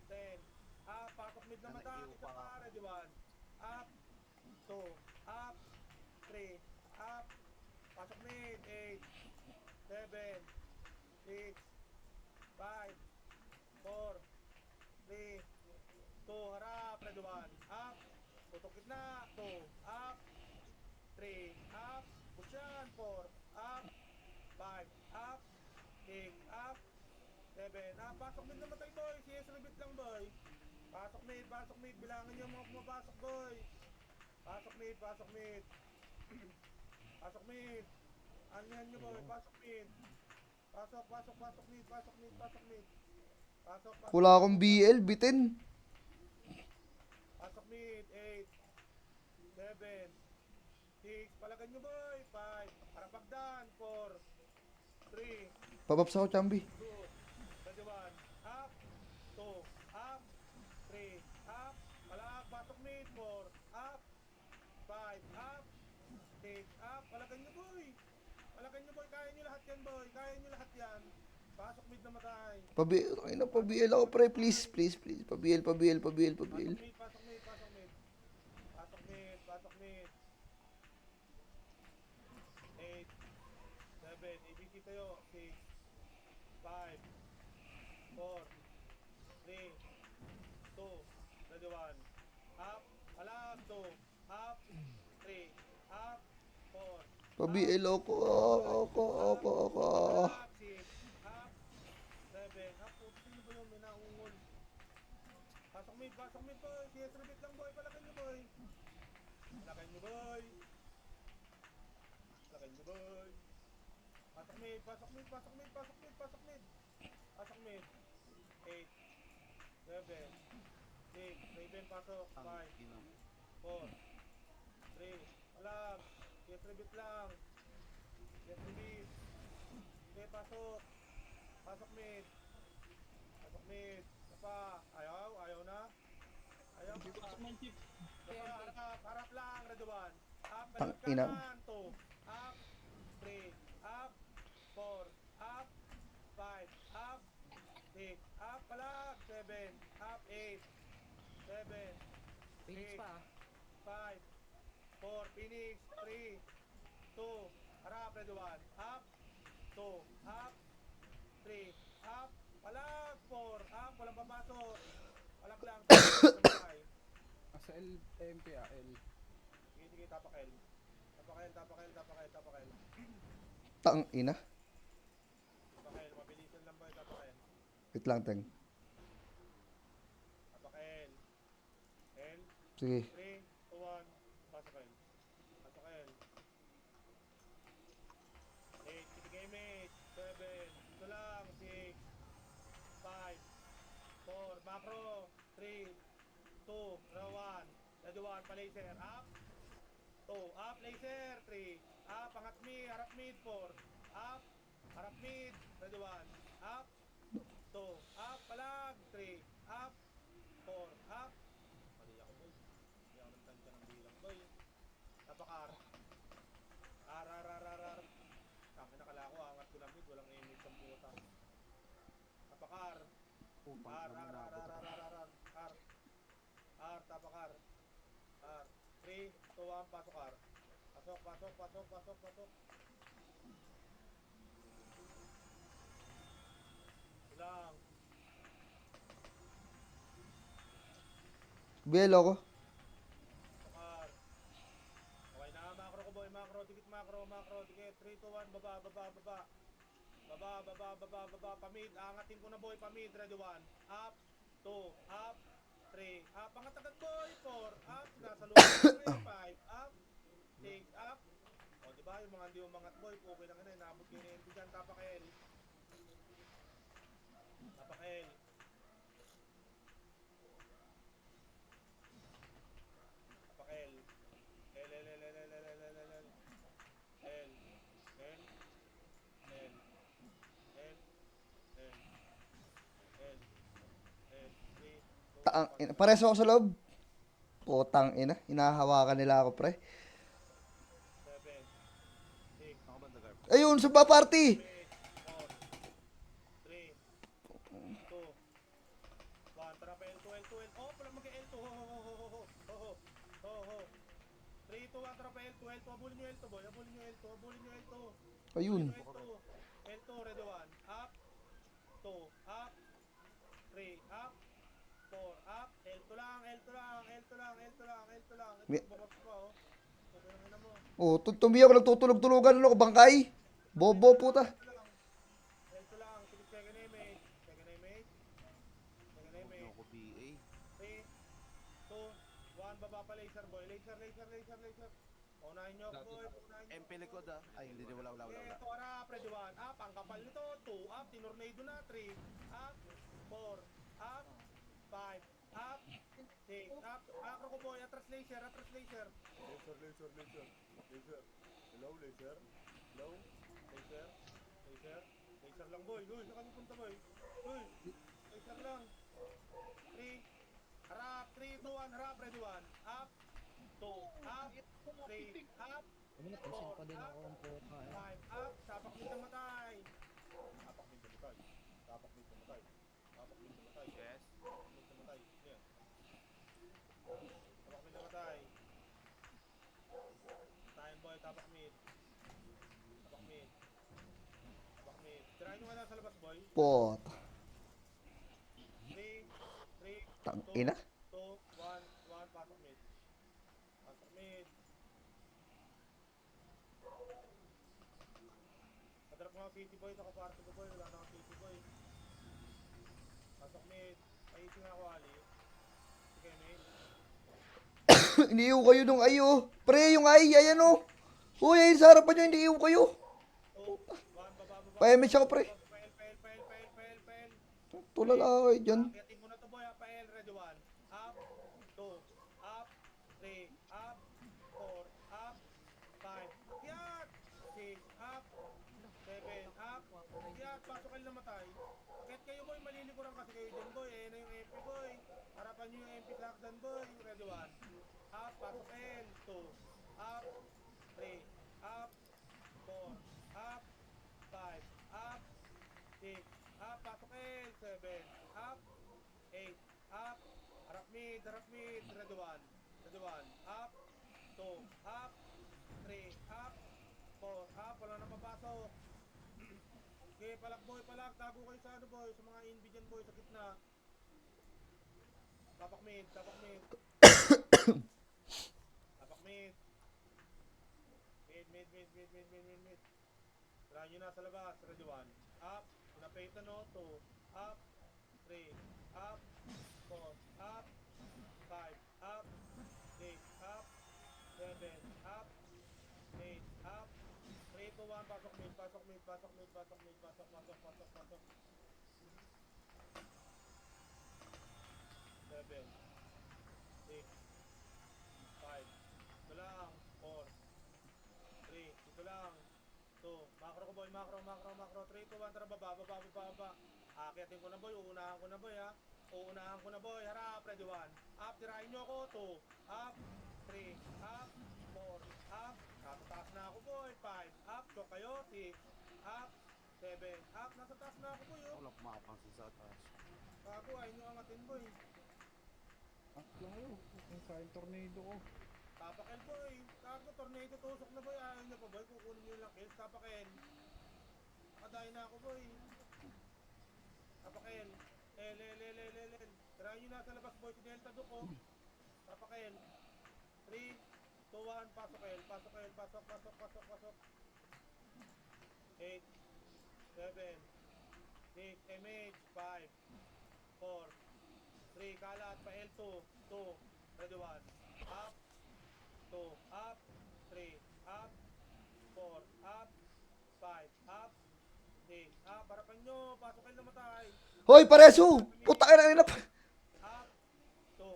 10. Up. Pasok mid na mata. Dito Pasok mid. 8, 7, 6, 5, 4, 3, 2, harap. Ready 1. Up. Tutok gitna. 2. Up. 3. Up. Push yan. 4. Up. 5. Up. 6. Up. 7. Up. Pasok mid namatay boy. CS repeat lang boy. Pasok mid. Pasok mid. Bilangan nyo mga pumapasok boy. Pasok mid. Pasok mid. Pasok mid. Anyan nyo boy. Pasok mid. Pasok. Pasok. Pasok mid. Pasok mid. Pasok mid. Pasok. Pasok. Wala akong BL, bitin. Pasok mid. 8, 7, 6. Palagan nyo boy. 5. Parapagdan. 4, 3, Pabaps ako, Chambi. 2. Ready 1. Up. 2. Up. 3. Up. Palag. Pasok mid. 4. Up. 5. Up. 6. Up. Palagan nyo boy. Palagan nyo boy. Kaya nyo lahat yan boy. Kaya nyo lahat yan. Pasok mid na matay. Pa-BL ako, pre. Please, please, please. Pa-BL. Pasok mid. Pasok mid. Pasok mid. Pasok mid. Pasok mid. 8, 7. ABC tayo. 6, 5, 4, 3, 2. Ready 1. Up. Palag. 2. Up. 3. Up. 4. Pa-BL ako. Ako. Up. 6. Up. 7. Up. Sino ba yung may naungol? Pasok mid boy. CS repeat lang boy. Palakan nyo boy. Palakan nyo boy. Palakan nyo boy. Pasok mid. Pasok mid. Pasok mid. Pasok mid. Pasok mid. Pasok mid. 8, 7, 6. Raven pasok. 5, 4, 3. Alam. CS repeat lang. CS repeat. Okay, pasok. Pasok mid. Pasok mid. Pa. Ayaw. Ayaw na. Ayaw. Harap lang. Ready 1. Up. Balik Ina. kanan. 2. Up. 3. Up. 4. Up. 5. Up. 6. Up. Palag. 7. Up. 8. 7. Phoenix 8. pa. 5. 4. Phoenix. 3. 2. Harap. Ready 1. Up. 2. Up. 3. Up. Palag. 4. Up. Walang papasok. Palag lang. Sa LMP L. Sige, tapak L. Tapak L. Tang ina. Tapak L. Mabilisan lang boy. Tapak L. Wait lang, Teng. Tapak L. L. Sige. 3, 2, 1. Pasok L. Pasok L. 8. Kitigay mate. 7. Ito lang. 6. 5. 4. Macro. 3. 2. Row 1. Ready 1. Pa-laser. Up. 2. Up. Laser. 3. Up. Angat mid. Harap mid. 4. Up. Harap mid. Ready 1. Up. 2. Up. Palag. 3. Up. 4. Up. Mali ako boy. Hindi ako nagtansya ng bilang boy. Napakar. R. Tangin nakala ko. Angat ko na mid. Walang image ang puta. Napakar. R. Tapakar. R. 3, 2, 1. Pasok R. Pasok. Ilang. BL ako. Pakar. Okay na, macro ko boy, dikit macro, dikit, 3, 2, 1, baba, pamid, angatin ko na boy, pamid, ready 1, up, 2, up, 3, up, angat agad boy, 4, up, nasa loob, 3, 5, up, 6, up, o diba, yung mga hindi umangat boy, okay lang na, inabot kayo na yung dyan, tapak L, Pares ako sa loob. Putang ina, hinahawakan nila ako, pre. 7, 6, Ayun, Sumba Party. 3, 2, 1, tara pa L2, oh, pala mag-L2, ho, 3, 2, 1, lang, tropa L2, L2. Abulin nyo L2, boy. Abulin nyo L2, abulin nyo L2. Ayun. L2, ready 1. Up, 2, up, 3, up, 4, up. L2 lang, L2 lang, L2 lang, L2 lang, L2 lang. Ito, Mi- babas pa, oh. Okay lang ina mo. Oh, tumiyak ko nagtutulog-tulugan ano ko bangkay. Bobo puta. L2 lang, sige, second image. Second image. Second image. Ako BA. 3, 2, 1, baba pa laser, boy. Laser, laser, laser, laser. Unahin nyo ako, boy. Unahin nyo. MP likod ah. Ay, hindi, wala. Okay, ito, harap, ready 1. Up, ang kapal nito. 2, up, tinornado na. 3, up, 4, up, 5, up, 6, up. Macro ko, boy. Atras laser, atras laser. Laser, laser, laser. Laser. Hello, laser. Hello, laser. Laser. Laser lang, boy. Uy, saan kami punta, boy? Uy, laser lang. 3, harap, 3, 2, 1, harap, ready 1. Up, 2, up, 3, up, Ano na, pansin pa din ako ang puta eh. 5, up, tapak mid na matay. Tapak mid na matay. Tapak mid na matay. Tapak mid na matay. Yes. Tapak mid na matay. Yan. Tapak mid na matay. Tayo boy, tapak mid. Tapak mid. Tapak mid. Tirahin nyo nga lang sa labas, boy. Pot. 3, 3, Tangina. 2, 1, 1, pasok mid. Pasok mid. Padrap mga city boy, nakaparty ko boy, wala na akong city boy. Pasok mid. Ayusin ako, Ali. Sige, mid. Iniiw kayo nung ayo. Pre, yung ayan o. Uy, ayun sa harapan nyo, iniiw kayo. 2, 1, baba. Pa-image ako, pre. Pael. Tulala kayo dyan. Akitin mo na to boy, pael, ready 1. Up, 2, up, 3, up, 4, up, 5, yat! 6, up, 7, up, yat! Pasok kayo na matay. Kahit kayo boy, malilikuran kasi kayo dyan boy. Ayan na yung MP boy. Harapan nyo yung MP lockdown boy. Ready 1. Up, pasok L, 2, up, 3, up, 4, up, 5, up, 6, up, pasok L, 7, up, 8, up, harap mid, ready 1, up, 2, up, 3, up, 4, up, wala na papasok. Okay, palag boy, tago kayo sa ano boy, sa mga inbi dyan boy, sa gitna. Tapak mid. Tapak mid. Mid. Try nyo na sa labas, ready 1. Up, pinapait na no, 2, up, 3, up, 4, up, 5, up, 6, up, 7, up, 8, up, 3, 2, 1, pasok mid. 7, 6, 5, ito lang, 4, 3, ito lang, 2, macro ko boy, macro, 3, 2, 1, tara baba. Akitin ko na boy, uunahan ko na boy, harap, ready 1, up, tirahin nyo ako, 2, up, 3, up, 4, up, nasa taas na ako boy, 5, up, choke kayo, 6, up, 7, up, nasa taas na ako boy, oh. Wala kumapansin sa taas. Bago, ayun yung angatin boy. Lang kayo. Yung sa tornado ko. Tapak L boy, kago, tornado tusok na boy, ayaw nyo pa boy, kukunin nyo lang kills, tapak L. Kaday na ako boy. Tapak L. L. Try nyo na sa labas boy, si Delta Duko. Tapak L. 3, 2, 1, pasok L. Pasok. 8, 7, 6, MH, 5, 4, 3, kalat, pa L2, 2, ready 1, up, 2, up, 3, up, 4, up, 5, up, 6, up, harapan nyo, pasok kayo na matay. Hoy, pareso! Puta ka na pa. Up, 2,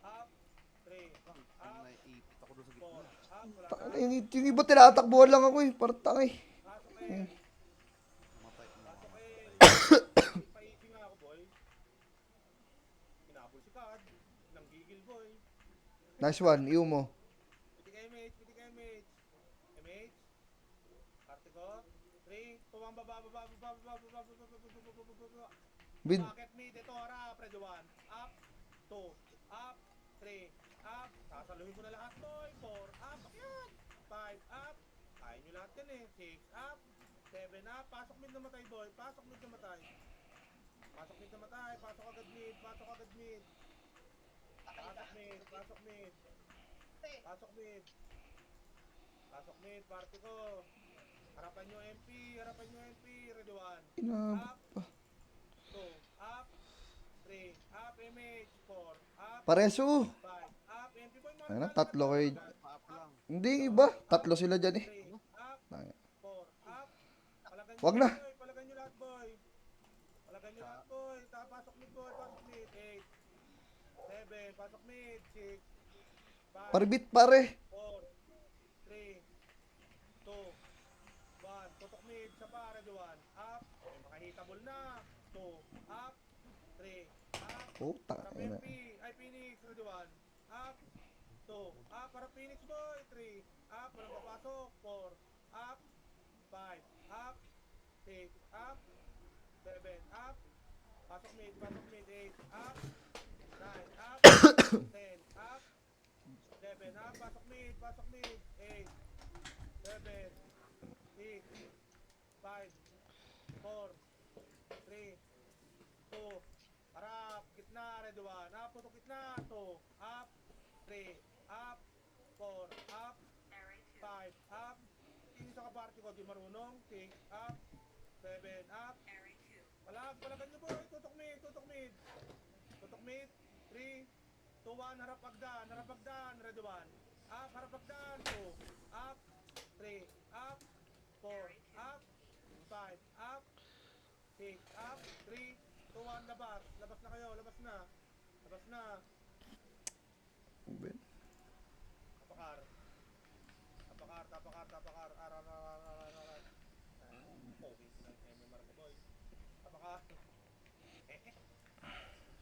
up, 3, up, Naiipit ako doon sa 4, gitna. up, wala Taka na. na, yung iba tinatakbuhan lang ako eh. Parang tangay. Pasok kayo. Matay na. Pasok kayo. Paising nga ako, boy. Pinabol si Cad. Nanggigil, boy. Nice one, iyo mo. Pitik MH. MH. Party ko. 3, 2, 1, baba. Bid. Bakit mid? Ito, harap. Ready 1. Up. 2. Up. 3. Up. Sasaluhin ko na lahat, boy. 4. Up. Akyat. yan eh. 6, up. 7, up. Pasok mid na matay, boy. Pasok mid na matay. Pasok mid na matay. Pasok agad mid. Pasok agad mid. Pasok mid. Pasok mid. Pasok mid. Pasok mid. Party ko. Harapan nyo MP. Harapan nyo MP. Ready 1. Inabot Up. pa. 2. Up. 3. Up. MH. 4. Up. Pareso. 5. Up. MP boy. Ayun na, tatlo kayo. Hindi, iba. Tatlo sila dyan eh. 3. Up. Ay, 4. Up. Palagan nyo Wag na. boy. Palagan nyo lahat boy. Palagan nyo lahat boy. Pasok mid boy. Pasok mid. 8. 7. Pasok mid. 6. 5. Parbit pare. 4. 3. 2. 1. Tutok mid. Sa pare. 1. Up. Makahitable na. 2. Up. 3. Up. Puta. Para Ayun na. PNP. Ay Phoenix. Ready 1. Up. 2. Up. Para Phoenix boy. 3. Up. Walang papasok. 4. Up. 5. Up. 6. Up. 7. Up. Pasok mid. Pasok mid. 8. Up. 9. Up. 10. Up. 11. Up. Pasok mid. Pasok mid. 8. 7. 6. 5. 4. 3. 2. Harap. Gitna. Ready 1. Up. Putok gitna. 2. Up. 3. Up. 4. Up. 5. Up. Tingin sa kaparty ko. Di marunong. 6. Up. 7. Up. Palagan nyo boy. Tutok mid. Tutok mid. Tutok mid. 3. 2. 1. Harap agdan. Harap agdan. Ready 1. Up. Harap agdan. 2. Up. 3. Up. 4. Up. 5. Up. 6. Up. 3. 2. 1. Labas. Labas na kayo. Labas na. Labas na. Tapakar. Tapakar. Tapakar. Tapakar. Arar. Pogi na yung MMR mo boy. Tapakar.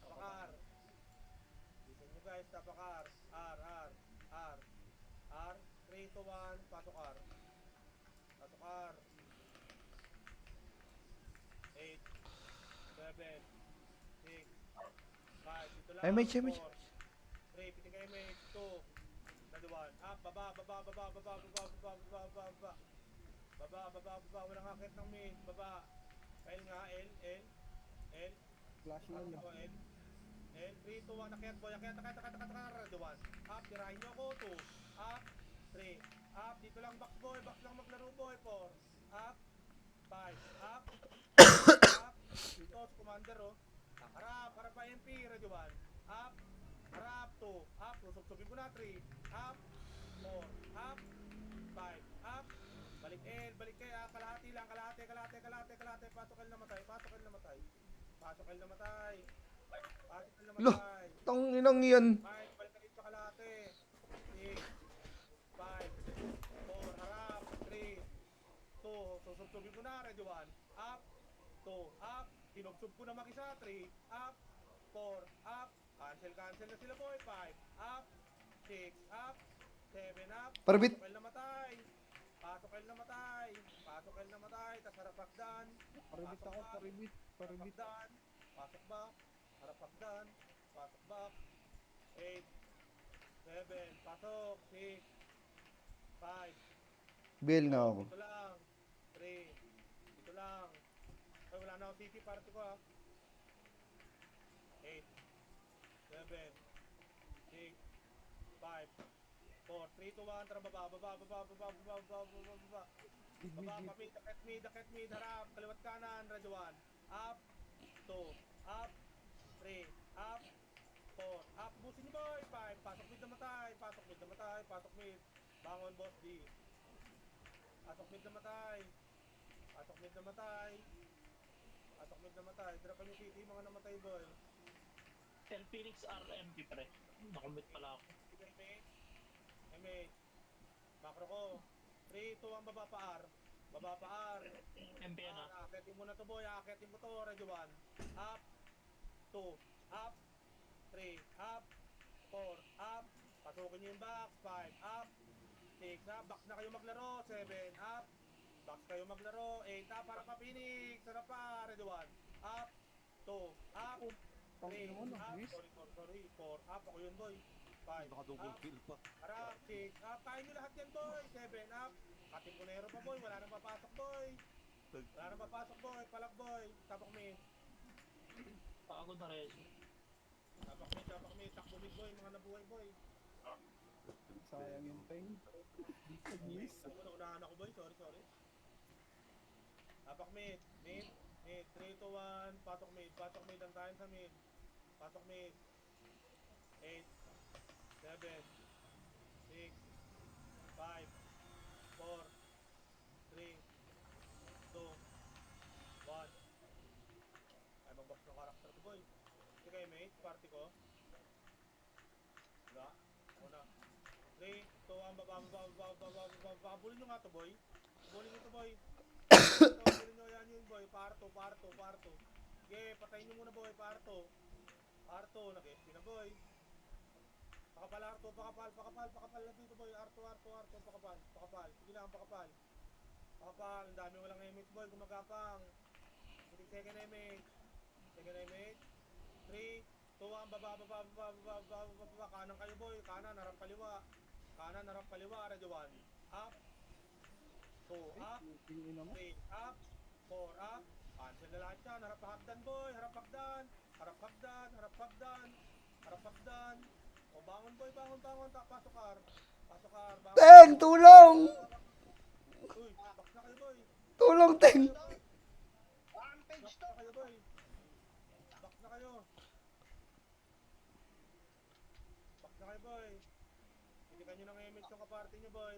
Tapakar. Listen nyo guys. Tapakar. R. 3, 2, 1. Pasok R. Pasok R. 8. 7. 6. 5. Dito lang. MH. 3. Piting ka MH. 2. Ready 1. Up. Baba. Baba. Walang akit ng mid. Baba. L nga. L. Flash na Party lang. ko. L. 3, 2, 1. Akyat boy. Akyat. Ready 1. Up. Tirahin nyo ako. 2. Up. 3. Up. Dito lang box boy. Box lang maglaro boy. 4. Up. 5. Up. Up. Dito si commander oh. Harap. Harap pa MP. Ready 1. Up. Harap. 2. Up. Susubsubin ko na. 3. Up. 4. Up. 5. Up. Balik L. Balik kayo. Kalahati lang. Kalahati. Pasok L na matay. Pasok L na matay. Loh. Tang inang yan. 5. Balik ka dito sa kalahati. 6. 5. 4. Harap. 3. 2. Susubsubin ko na. Ready 1. Up. 2. Up. Sinubsub ko na mag-isa. 3. Up. 4. Up. Cancel na sila boy. 5. Up. 6. Up. 7. Up. Parbit. Pasok L na matay. Tas harap hagdan. Paribit ako, paribit. Hagdan. Pasok back. Harap hagdan. Pasok back. 8. 7. Pasok. 6. 5. Bail na ako. Dito lang. 3. Dito lang. Ay, wala na ako CT party ko ha. 8. 7. 6. 5. 4. 3, 2, 1. Tara baba. Baba, pamid, dakit mid, harap, kaliwat kanan, ready 1. Up. 2. Up. 3. Up. 4. Up. Busin niyo boy. 5. Pasok mid na matay. Pasok mid. Bangon boss D. Pasok mid na matay. Drapan yung city, mga namatay boy. Phoenix RMP pre. Nakumit pala ako. MH. Macro ko. 3, 2, 1, baba pa R. MP na. Akitin mo na to boy. Akitin mo to. Ready 1. Up. 2. Up. 3. Up. 4. Up. Pasukin nyo yung box. 5. Up. 6. Up. Box na kayo maglaro. 7. Up. Box kayo maglaro. 8. Up. Para pa Phoenix. Sarap pa. Ready 1. Up. 2. Up. 3. Up. Sorry. 4. Up. Ako yun boy. 5. Naka-double Up. kill pa. Harap. 6. Up. Kaya Hapain nyo lahat yan, boy. 7 up. Katipunero pa, boy. Wala nang papasok, boy. Wala nang papasok, boy. Palak, boy. Tapak mid. Pagod na rin. Tapak mid. Takbo mid, boy. Mga nabuhay, boy. Sayang yung ping. Miss. Unahan ako, boy. Sorry. Tapak mid. Mid. 3, 2, 1. Pasok mid. Ang tayo sa mid. Pasok mid. 8, 7, 6, 5, 4, 3, 2, 1. Ay, mag-box ng karakter ko, boy. Sige kayo, mate. Party ko. Wala. Ako na. 3, 2, 1. Baba. Bulin nyo nga to, boy. Bulin nyo to, boy. Bulin nyo yan yun, boy. Parto. Sige, patayin nyo muna, boy. Parto. Nag-SP na, boy. Pakapal, Arto. Pakapal na dito, boy. Arto. Pakapal. Sige lang, pakapal. Ang dami walang image, boy. Gumagapang. Second image. 3, 2, 1. Baba. Kanan kayo, boy. Kanan, harap kaliwa. Ready, 1. Up. 2, up. 3, up. 4, up. Cancel na lahat yan. Harap hagdan, boy. Harap hagdan. O, bangon, boy. Pasok kar. Bangon. Teng, tulong! Uy, box na kayo, boy. Tulong, Teng! Box na kayo, boy. Pitikan nyo ng image yung kaparty nyo, boy.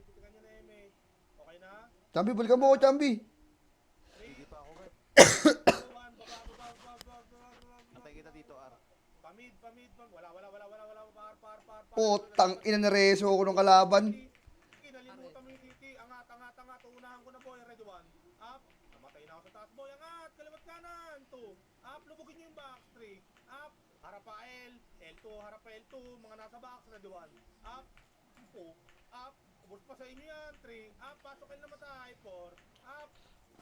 Okay na? Chambi, balikan mo ko, Chambi. 3, Hindi pa ako, Kurt. 2, 1. Baba. Antay kita dito, R. Pamid. Wala. Par. Putang ina na reso ako ng kalaban. Nalimutan mo yung titi. Angat. Unahan ko na, boy. Ready, 1. Up. Namatay na ako sa taas, boy. Angat. Kaliwat kanan. 2. Up. Lubugin nyo yung box. 3. Up. Harap pa L2. Mga nasa box. Ready, 1. Up. 2. Up. Ubus pa sa inyo yan. 3. Up. Pasok kayo na matay. 4. Up.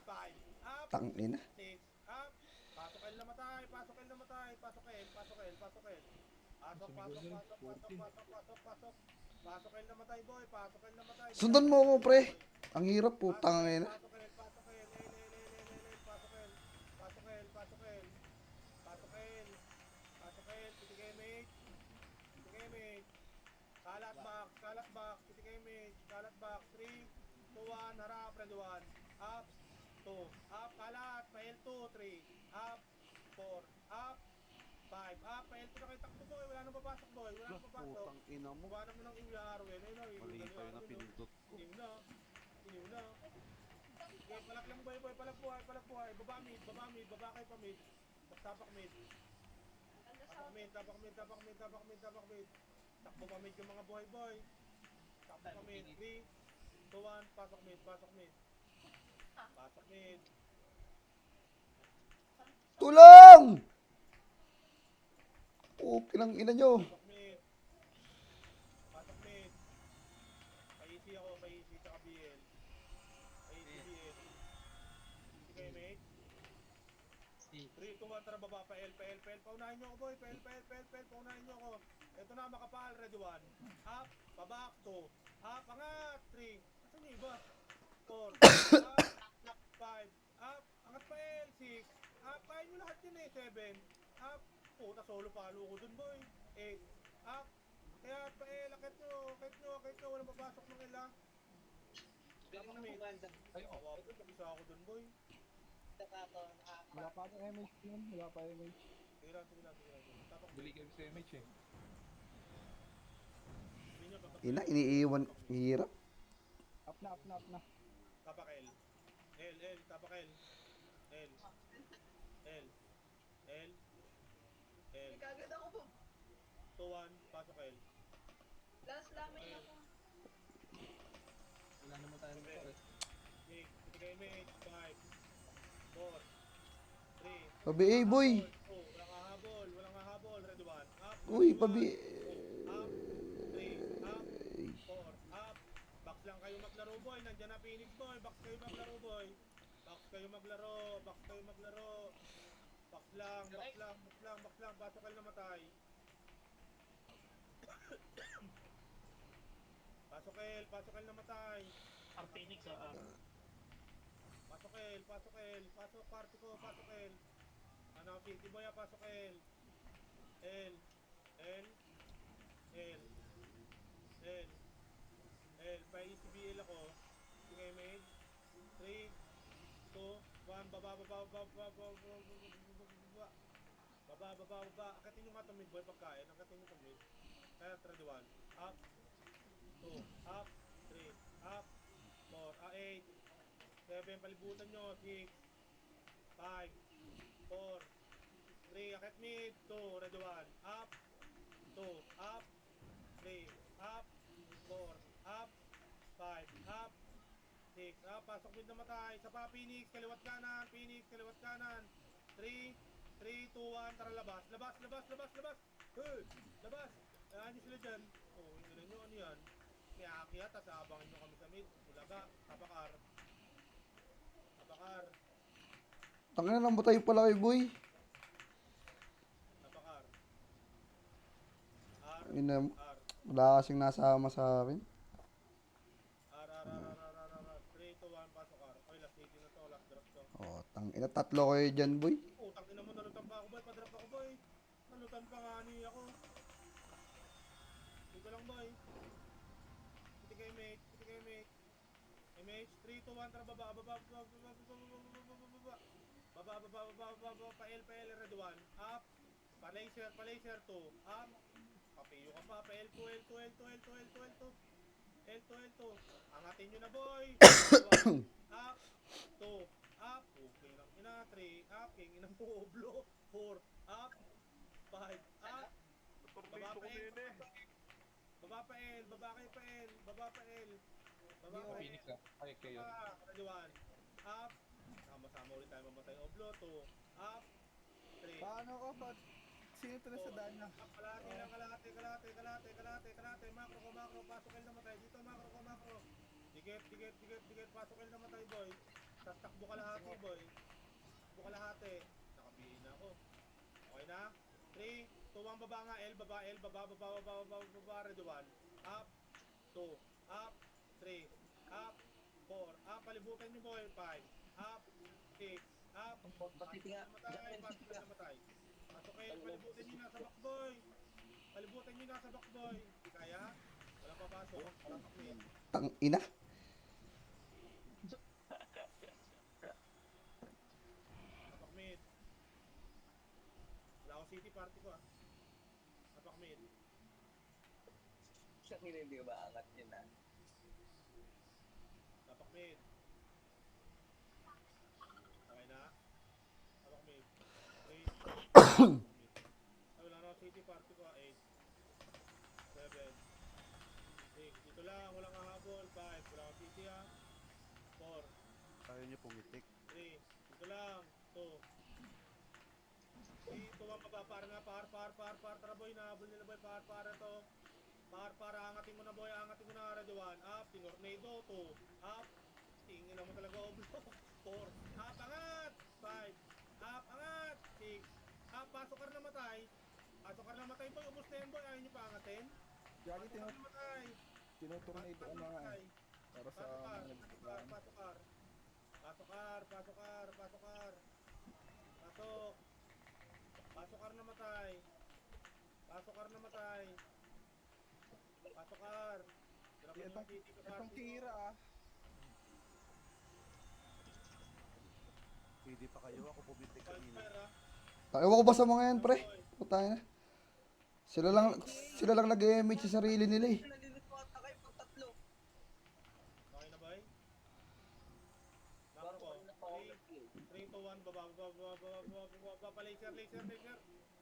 5. Up. Tang ina. 6. Up. Pasok kayo na matay. Pasok L. Pasok kayo na matay, boy. Sundan mo ako, pre. Ang hirap, putang ina. Pasok L. Pitigay mate. Kalat box. Pitigay mate. Kalat box. 3, 2, 1. Harap. Ready, 1. Up. 2. Up. Kalat. Pa L2. 3. Up. 4. Up. 5. Up. Pa L2 na kayo takbo, boy. Wala nang papasok, boy. Putang ina mo. Buwanan mo ng UR. Mali pa yun na pinindot ko. Inim na. Okay, palak lang, boy. Palak buhay. Baba mid. Baba kayo pa mid. Tapak mid. Tapak mid. Takbo pa mid yung mga buhay, boy. Takbo pa mid. 3, 2, 1. Pasok mid. Tulong! Okay lang ina nyo. Pasok mid. Paisi ako. Tsaka BL. BL. Sige, mate. 3, 2, 1. Tara, baba. Pa L. Paunahin nyo ako, boy. Paunahin nyo ako. Ito na, makapal. Ready, 1. Up. Babak. 2. Up. Angat. 3. Asan yung iba? 4. Up. 5. Up. Angat pa L. 6. Up. Kaya nyo lahat yun, 7. Up. Puta, solo palo ko dun, boy. 8. Up. Kaya pa L. Akit nyo. Walang papasok ng L, ha. Ay, awa po. Nag-isa ako dun, boy. Wala pa akong MH yun. Sige lang. Tapak. Bili kayo sa MH eh. Ina, iniiwan. Hirap. Up na. Tapak L. Tapak L. Kagad ako po. 2, 1. Pasok L. Last lamay ako. Wala naman tayo nito eh. Pitigay mate. 5, 4, 3. Pabi, boy. Walang hahabol. Ready, 1. Up. Uy, pabi. Up. 3. Up. 4. Up. Box lang kayo maglaro, boy. Nandiyan na Phoenix, boy. Box kayo maglaro, boy. Box lang. Pasok kayo na matay. Pasok L, pasok L namatay. R Phoenix R. Pasok L, pasok L, pasok party ko, pasok L. Ano, City Boy, pasok L. L, L, L, L, L, pa-ECBL ako. Sige, mate. 3, 2, 1, baba. Baba. Akitin nyo nga itong mid boy pagkain. Akitin nyo itong mid. Kaya 3, 1. Up. 2. Up. 3. Up. 4. 8. 7. Palibutan nyo. 6. 5. 4. 3. Akit mid. 2. Ready 1. Up. 2. Up. 3. Up. 4. Up. 5. Up. 6. Up. Pasok mid namatay. Sa pa Phoenix. Kaliwat kanan. Phoenix. Kaliwat kanan. 3. 3, 2, 1, tara labas. Labas. Hey, labas. Ayan nyo sila dyan. Oh, hindi nyo ano yan. May aakyat, tas abangan nyo kami sa mid. Bulaga, tabakar. Tangina, nang tayo pala kay boy. Tabakar. R, Ina, R. wala kasing nasama sa akin. R. 3, 2, 1, pasok R. Okay, last city na to, last drop to. Oh, tangina, tatlo kayo dyan, boy. Utang ina mo, nalutan pa ako boy, padrap ako boy. Nalutan pa nga ni ako. Dito lang boy. Piti kayo mate. MH, 3, 2, 1, tara baba. Baba, pa L, ready 1. Up. Pa laser 2. Up. Papiyo ka pa, pa L2. L2. Angatin nyo na boy. Up. 2. Up. Okay lang ina. 3. Up. King ina mo. Oblo. 4. Up. 5. Up. Baba pa L. Baba pa L. Baba pa L. Phoenix ay kayo. Ready 1. Up. Sama-sama ulit tayo mamatay. Oblo. 2. Up. 3. Paano ko? Sino ito na sa dana? Up. Kalate. Makro. Pasok kayo namatay. Dito makro. Dikit. Pasok kayo namatay boy. Tas takbo kalahati boy. Nakabihin na ako. Okay na? 3, 2, 1, baba nga. L, baba. Ready 1. Up. 2. Up. 3. Up. 4. Up. Palibutan nyo boy. 5. Up. 6. Up. Pasok namatay. Pasok kayo. Palibutan nyo na sa backboy. Di kaya? Walang papasok. Walang pakmin. Tangina. Napakmid. Wala akong city party ko ah. Napakmid. Siya hindi ba angat yun ah. Napakmid. Okay na? Napakmid. 3. Ay, wala na akong city party ko ah. 8. 7. 6. Dito lang. Walang hahabol. 5. Wala akong city ah. 4. Ayaw niyo pumitik. 3. Dito lang. 2. 3, 2, 1, par nga, par. Tara boy, nahabol nila boy, par to. Par, angatin mo na boy, ready 1. Up, tinornado, 2. Up, tingin na mo talaga, oblo. 4. Up, angat. 5. Up, angat. 6. Up, pasok ka na namatay boy, ubos na yan boy, ayaw nyo pa angatin. Gagi, Pasok ka na namatay. tinutornado ko na nga. Para sa mga nagpapaan. Pasok. Pasok kar namatay. Itong tira ah. Hindi pa kayo, ako pumitik kanina. Ewan ko ba sa mga yan, pre? Putay na. Sila lang nag-image sa sarili nila eh. Nalilito ata kayo pag tatlo. Okay na boy? Marco, 3, 2, 1, baba, laser.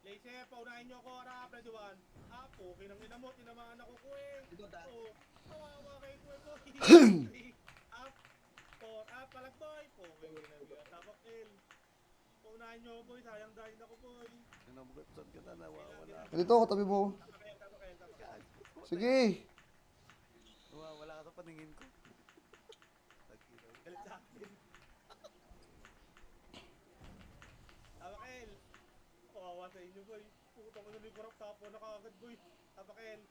Laser, paunahin nyo ako, harap, ready 1. Up, okay nang ina mo, tinamaan ako ko eh. Oh, kawawa kayo ko eh boy. 3, up, 4, up, palag boy. Okay, tabak L. Paunahin nyo boy, sayang dahil ako boy. Saan ka na nawawala? Dito ako, tabi mo. Tabak L. Sige. Nawawala ka sa paningin ko. Galit sa akin. Tabak L. Kawawa sa inyo boy. Puto ko na may korap tapo na kagad boy. Tabak L.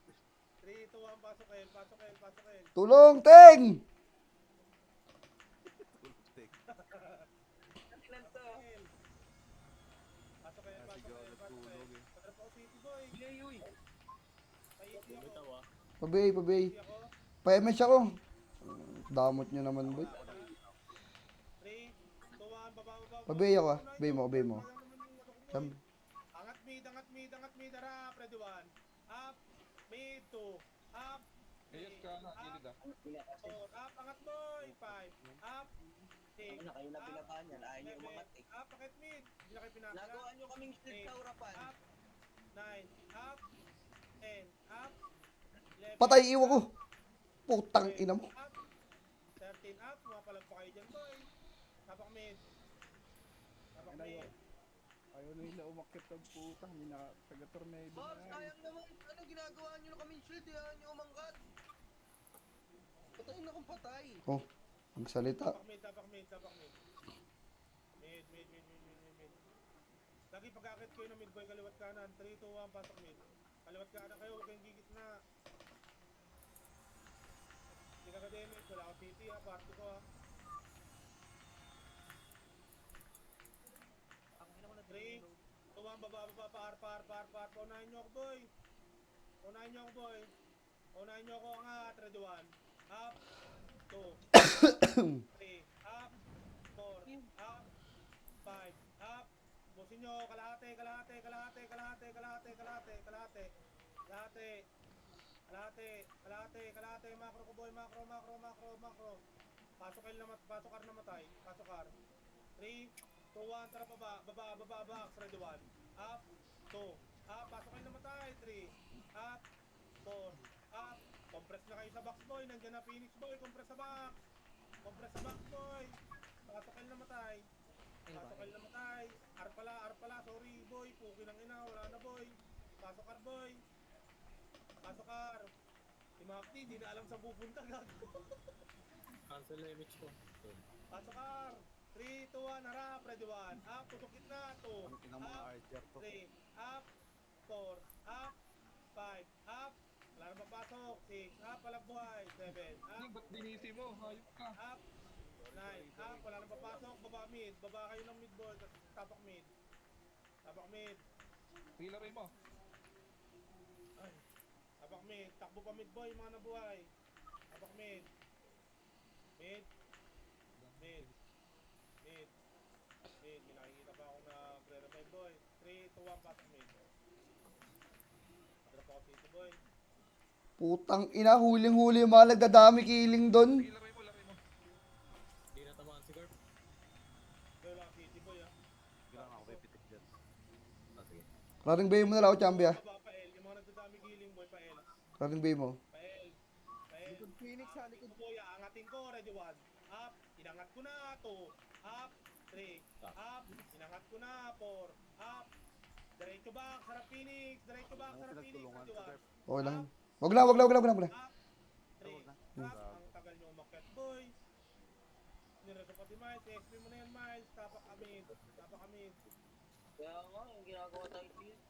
3, 2, 1, pasok L, pasok L, pasok L. Tulong, Teng! Tulog-tek. Ilan to? L. Pasok L, Si pasok L, Gagat pasok L. tulog eh. Patrap ako City Boy. Yay, uy. Paiti ako. Bumitaw ah. Pabay, pabay. Paiti ako. Pa-MS ako. Damot nyo naman, boy. 3, 2, 1, baba. Pabay ako ah. Bay mo, bay mo. Sam. Angat mid, harap, ready 1. Up, mid, 2. Up, Ayos ka na, gilid ah. 4, up, angat boy, 5. Up, 6. Ano kayo na pinabahan yan? Ayaw nyo umangat eh. Up, pakit mid. Hindi na kayo pinakala. Nagawa nyo kaming split sa urapan. Up, 9, up, 10, up, 11. Patay, iwan ko. Putang ina mo. Up, 13, up. Mapalag pa kayo dyan boy. Tapak mid. Tapak mid. Ayaw na nila umakit ng puta. Hindi na taga-tornado Bob, na yan. sayang naman. Ano ginagawa nyo na kaming shield? Ayaw nyo umangkat. Patay na kung patay. Oh, magsalita. Tapak mid, tapak mid, tapak mid. Mid. Lagi pag-akit kayo ng mid boy, kaliwat kanan. 3, 2, 1, pasok mid. Kaliwat kanan kayo, huwag kayong gigit na. Hindi ka ka-damage, wala akong CT ha, party ko ha. 3, 2, 1, baba, par. Paunahin nyo ako boy. Paunahin nyo ako, angat, ready 1. Up, 2, 3, up, 4, up, 5, up. Busin nyo, kalahati. Macro ko boy, macro. Pasok R namatay. Pasok R. 3, 2, 1, tara baba, box, ready 1. Up, 2, up, pasok kayo namatay. 3, up, 4, up. Compress na kayo sa box boy, nandiyan na Phoenix boy, compress sa box boy. Pasok kayo namatay. R pala, sorry boy, puki ng ina, wala na boy. Pasok R boy. Pasok R. Si Makti, di na alam sa pupunta gago. Cancel na image ko. Pasok R. 3, 2, 1, harap, ready 1. Up, tutok gitna, 2. Ang inang mga Up, archer to. 3, up, 4, up, 5, up. Wala na papasok. 6, up, walang buhay. 7, up, Ba't dinisi mo? Hayop ka. up. 9, up, wala na papasok. Baba mid. Baba kayo ng mid boy. Tapak mid. Healer mo. Ay. Tapak mid. Takbo pa mid boy, mga nabuhay. Tapak mid. Mid. May nakikita pa ako na pre-revive boy. 3, 2, 1, pasok mid. Drop ako city boy. Putang ina, huling-huli yung mga nagdadami killing doon. Healer mo. Hindi natamaan si Garp. Kaya lang city boy ah. Kailangan ako pipitik dyan. Sige. Raring bay mo na lang ako, chambi ah. Baba pa L. Yung mga nagdadami killing boy pa L. Raring bay mo. Pa L. Likod Phoenix ha, likod. Boy, angatin ko, ready 1. Up, inangat ko na 2. Up, 3. Up, inangat ko na 4. Up. Diretso back, sarap Phoenix. Ready 1. Okay lang. Wag lang. Up, 3. Up, ang tagal nyo umakyat, boy. Nireso pa si Miles, XP mo na yan, Miles. Tapak amid. Kaya nga, yung ginagawa tayo dito.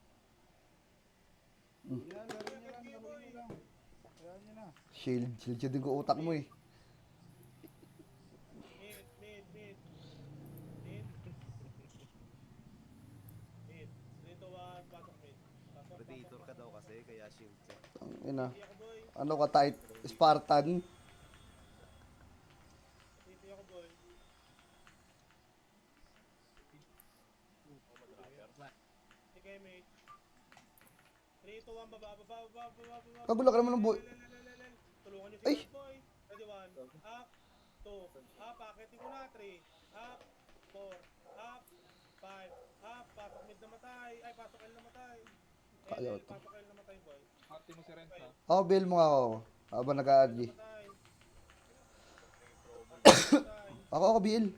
Yan, laro nyo lang. Ayan nyo na. Shield din ko utak mo eh. Mid. 3, 2, 1, pasok mid. Predator ka daw kasi, kaya shield ka. Ang ina. Titi ako, boy. Ano ka tight? Spartan? Titi ako, boy. Sige, mate. 3, 2, 1, baba. Kagulo ka naman ng boy. Tulungan nyo si Ay! Guard, boy. Ready 1. Up. 2. Up. Pakitin ko na. 3. Up. 4. Up. 5. Up. Pasok mid namatay. Ay, pasok L namatay. Ayaw to. Pasok L namatay, boy. Party mo si Renz ha. Ako, bail mo nga ako. Habang nag-a-RG. Namatay. Ako, bail.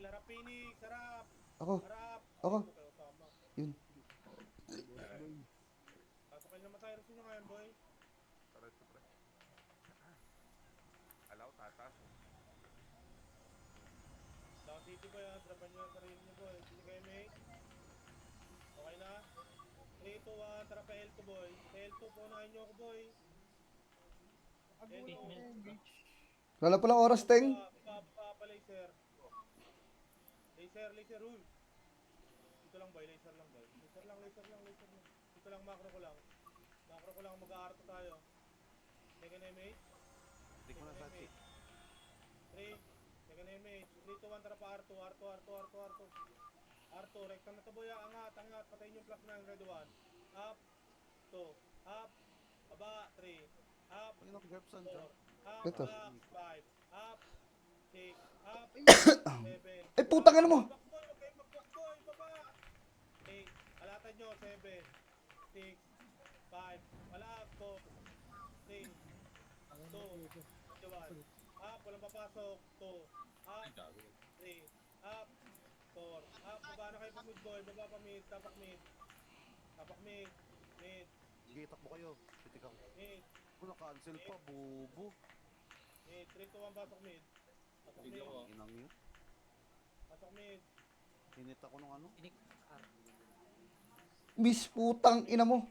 Harap Phoenix. Harap. Ako. Harap. Ako. Okay, Osama. Yun. Pasok L namatay. Rusin nyo ngayon, boy. Pre. Alaw, tatas. Down city, boy. Drapan nyo ang sarili nyo, boy. Sige kayo, mate. Okay na? 3, 2, 1. Tara pa L2, boy. Sa L2, punahin nyo ako, boy. Agulo ko engage. Wala palang oras, Teng. Pa laser. Laser rule. Dito lang boy, laser lang boy. Laser lang. Dito lang macro ko lang. Mag-aarto tayo. Second image. Hindi ko na sachi. 3. Second image. 3 to 1 tara pa R2. R2, rekta na to boy. Angat. Patayin yung plus 9. Red 1. Up. 2. Up. Aba. 3. Up. Pag nag-grab saan ka? 4. Up. Ito. Relax. 5. Up. 6. Up. 7. Ay, putang ina mo. Boy, okay, boy. Baba. 8. Alatan nyo. 7. 6. 5. Wala. 4. 3. 2. 1. Up. Walang papasok. 2. Up. 3. Up. 4. Up. Baba na kayo pa mid boy. Baba pa mid. Tapak mid. Mid. Sige, takbo kayo. Titik ako. Mid. Kung na-cancel pa, bubo. Mid. 3 to 1. Pasok mid. Inang yun. Pasok mid. Hinit ako nung ano. Miss putang ina mo.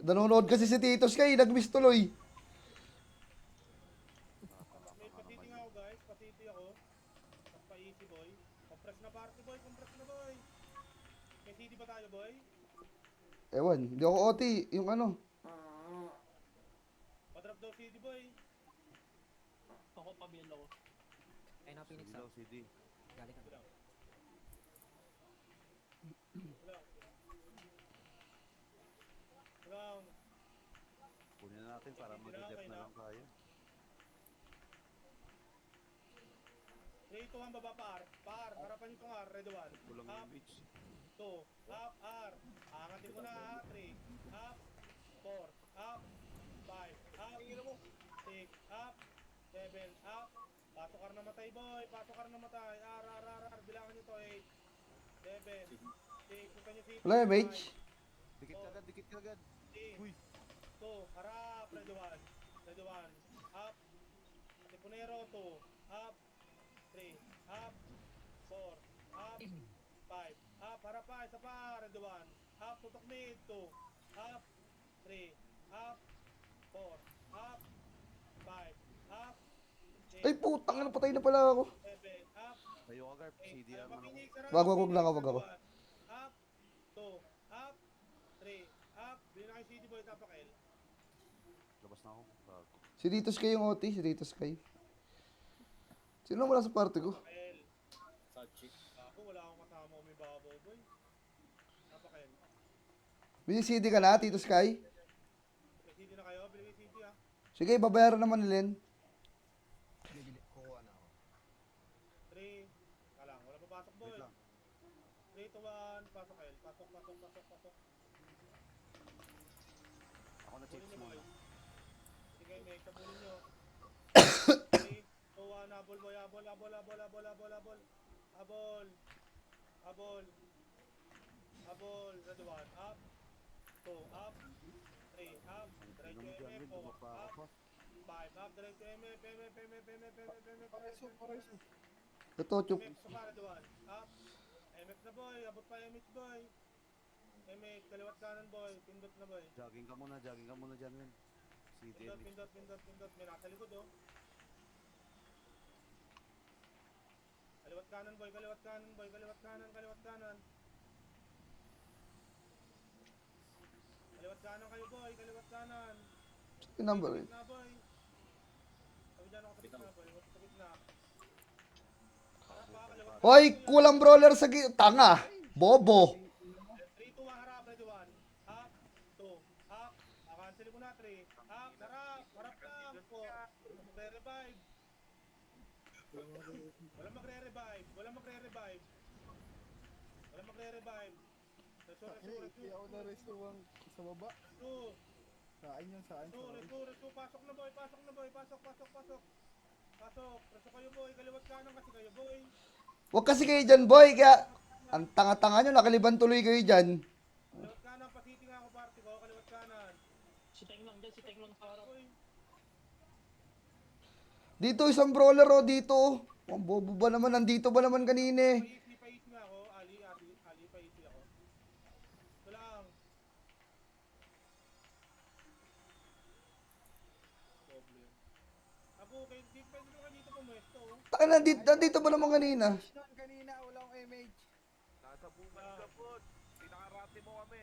Nanonood kasi si Titos kay, nag-miss tuloy. May pasiti nga ako guys. Pasiti ako. Tapos pa-easy boy. Compress na party boy. May CD ba tayo boy? Ewan, hindi ako OT. Yung ano. Pa-drop daw CD boy. Ako pabil ako. Ay na Phoenix Sige ah. daw, CD. Galing ka. Wala. Kunin na natin para mag-dep na lang tayo. 3 to 1 baba pa R. Harapan nyo itong R. Red 1. Kulang Up. image. 2. Up. R. Angatin mo na ha. 3. Up. 4. Up. 5. Up. 6. Up. 7. Up. Pasok R na matay boy. R. Bilangan nyo to. 8. 7. 6. Punta nyo city. Wala yung mage. Dikit ka agad. 3. Uy. 2. Harap. Red 1. Up. Tipunero. 2. Up. 3. Up. 4. Up. 5. Up. Harap pa. Isa pa. Red 1. Up. Tutok mid. 2. Up. 3. Up. 4. Up. 5. Up. 6. Ay, putang ina, patay na pala ako. 7. Up. Tayo ka, Garp. 8. CD Ayaw ang ano. makinig. Sarap. Wag lang ako. Up. 2. Up. 3. Up. Bilhin na kayo CD boy. Tapak L. Labas na ako. Bago. Si Titos kay yung OT, si Titos kay. Sino wala sa party ko? L. Ako wala akong kasama. May babaw boy. Tapak L. May CD ka na, Titos kay? May CD na kayo. Bilhin kayo CD ha. Sige, babayaran naman ni Len. Kukuha na ako. 3. Kalang. Wala papasok boy. Wait lang. 3 to 1. Pasok L. Pasok. Ako na Bulin chips nyo boy. muna. Sige, may kabulin nyo. 3 to 1. Habol boy. Habol. Red 1. Up. 2. Up. 3. Up. Diretso Inom dyan, MF. Will. 4. Bumapa Up. ako pa. 5. Up. Diretso MF. Pareso. Ito, chup. MF sa para 1. Up. MF na boy. Abot pa MH boy. MH. Kaliwat kanan boy. Pindot na boy. Jogging ka muna dyan, Will. CD Pindot. image. May nasa likod oh. Kaliwat kanan boy. Kaliwat kanan. Kaliwat kanan kayo boy. Kaliwat kanan. Yung number eh. Na boy. Sabi dyan ako sa gitna boy. Sa gitna. Harap pa. Kaliwat Hoy, kulang brawler sa tanga. Bobo. 3 to 1 harap. Ready 1. Up. 2. Up. Cancel ko na 3. Up. Harap. Harap lang. 4. Magre-revive. Walang magre-revive. Reso. Kaya ako na resto sa baba. Reso. Saan yan, saan? Reso. Pasok na boy. Pasok. Reso kayo boy. Kaliwat kanan kasi kayo boy. Huwag kasi kayo dyan, boy. Kaya, ang tanga-tanga nyo, nakaliban tuloy kayo dyan. Kaliwat kanan. Pasiti nga ako party ko. Kaliwat kanan. Si Teng lang sa harap. Boy. Dito, isang brawler oh, dito. Ang bobo ba naman, nandito ba naman kanina eh. Paisi nga ako. Ali, paisi ako. Ito lang. Okay, di pwede ka dito pumuesto. Taka, nandito pa naman kanina. Noon kanina, wala akong MH. Nasa bungas ka po. Pinakarate mo kami.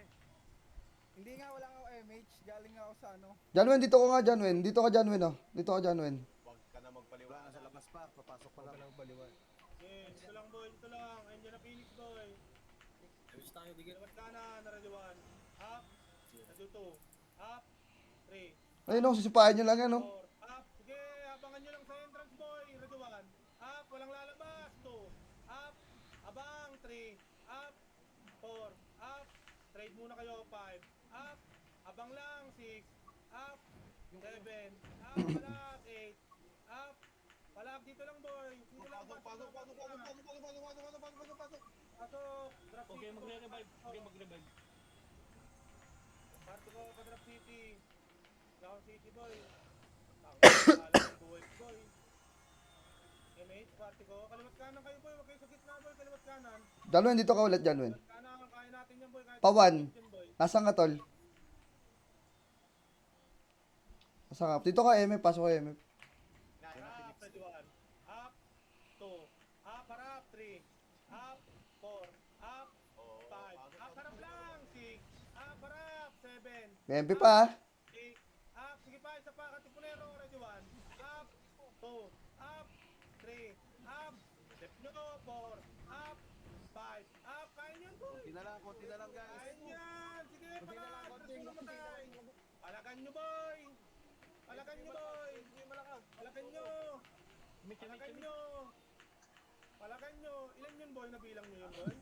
Hindi nga, wala akong MH. Galing ako sa ano. Janwen, dito ko nga, Janwen. Dito ka, Janwen, oh. Dito ka, Janwen. Huwag ka na magpaliwanag. Nasa labas pa. Papasok pa lang. Okay, dito lang boy, dito lang. Ayun dyan na Phoenix boy. Kaliwat kanan, na Radio 1. Up. Radio 2. Up. 3. Ayun, oh, sisipahin nyo lang yan, oh. 4. Up. Sige, abangan nyo lang sa entrance boy. Radio 1. Up. Walang lalabas. 2. Up. Abang. 3. Up. 4. Up. Trade muna kayo. 5. Up. Abang lang. 6. Up. 7. Up. Palak. 8. Up. Palak. Dito lang boy. Dito lang. Pasok. Drop Okay, city. magre-revive. Okay, magre-revive. Parto ko pa Drop City. Down City boy. Tanggalin boy boy. MH party ko. Kaliwat kanan kayo boy. Huwag kayo sa gitna boy. Kaliwat kanan. Janwen, dito ka ulit, Janwen. Kaliwat kanan. Kaya natin yan boy. Kahit Pawan. yan, boy. Nasaan ka, tol? Nasaan ka? Dito ka, MF. Pasok ka, MF. Up, 21. Up, 2. Up, harap, 3. Up, 4. Up, 5. Up, harap lang, 6. Up, harap, 7. May MP pa, ah. 8. Up, sige pa, isa pa, Katipunero, ready 1. Up, 2. Up, 3. Up, left nyo, 4. Up, 5. Up, kaya nyo, boy. Konti na lang guys. Kaya nyan. Sige, pakat. Gusto namatay. Palakan nyo, boy. Palakan nyo, boy. Palakan nyo. Palakan nyo. Palakan nyo. Ilan yun, boy? Nabilang nyo yun, boy?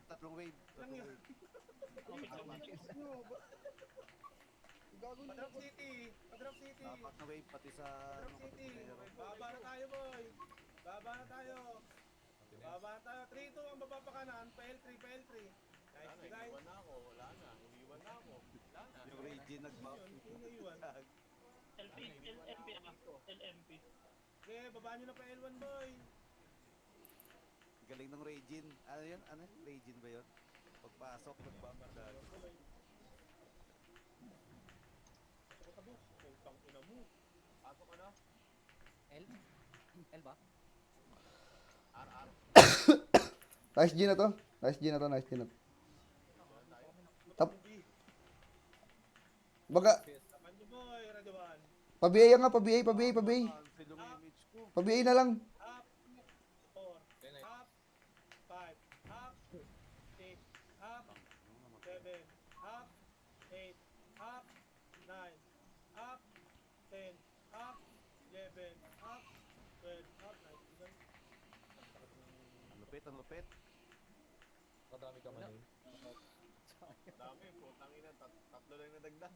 Tatlong wave. Ilan yun? Padrop City. Padrop City. Apat na wave pati sa Padrop City. Baba na tayo, boy. Baba na tayo. Baba na tayo. 3-2 ang baba pa kanan. PL3, PL3. Nice, guys. yung region nag-buff. Yun, naiwan. LMP ako. LMP. Okay, baba nyo na pa L1, boy. Galing ng region. Ano yun? Ano? Region ba yun? Pagpasok, nagbabardag. Tabos. Putang ina mo. Pasok ka na. L? L ba? Nice G na to. Nice G na to. Nice G na to. Baga, Tapan nyo, boy. Radio 1. pa-BA nga, pa-BA. Cancel yung image ko. Pa-BA na lang. Up. 4. Up. 5. Up. 6. Up. 7. Up. 8. Up. 9. Up. 10. Up. 11. Up. 12. Up. 19. Ang lupit. Kadami ka man. Dami, putang ina. Tatlo lang nadagdag.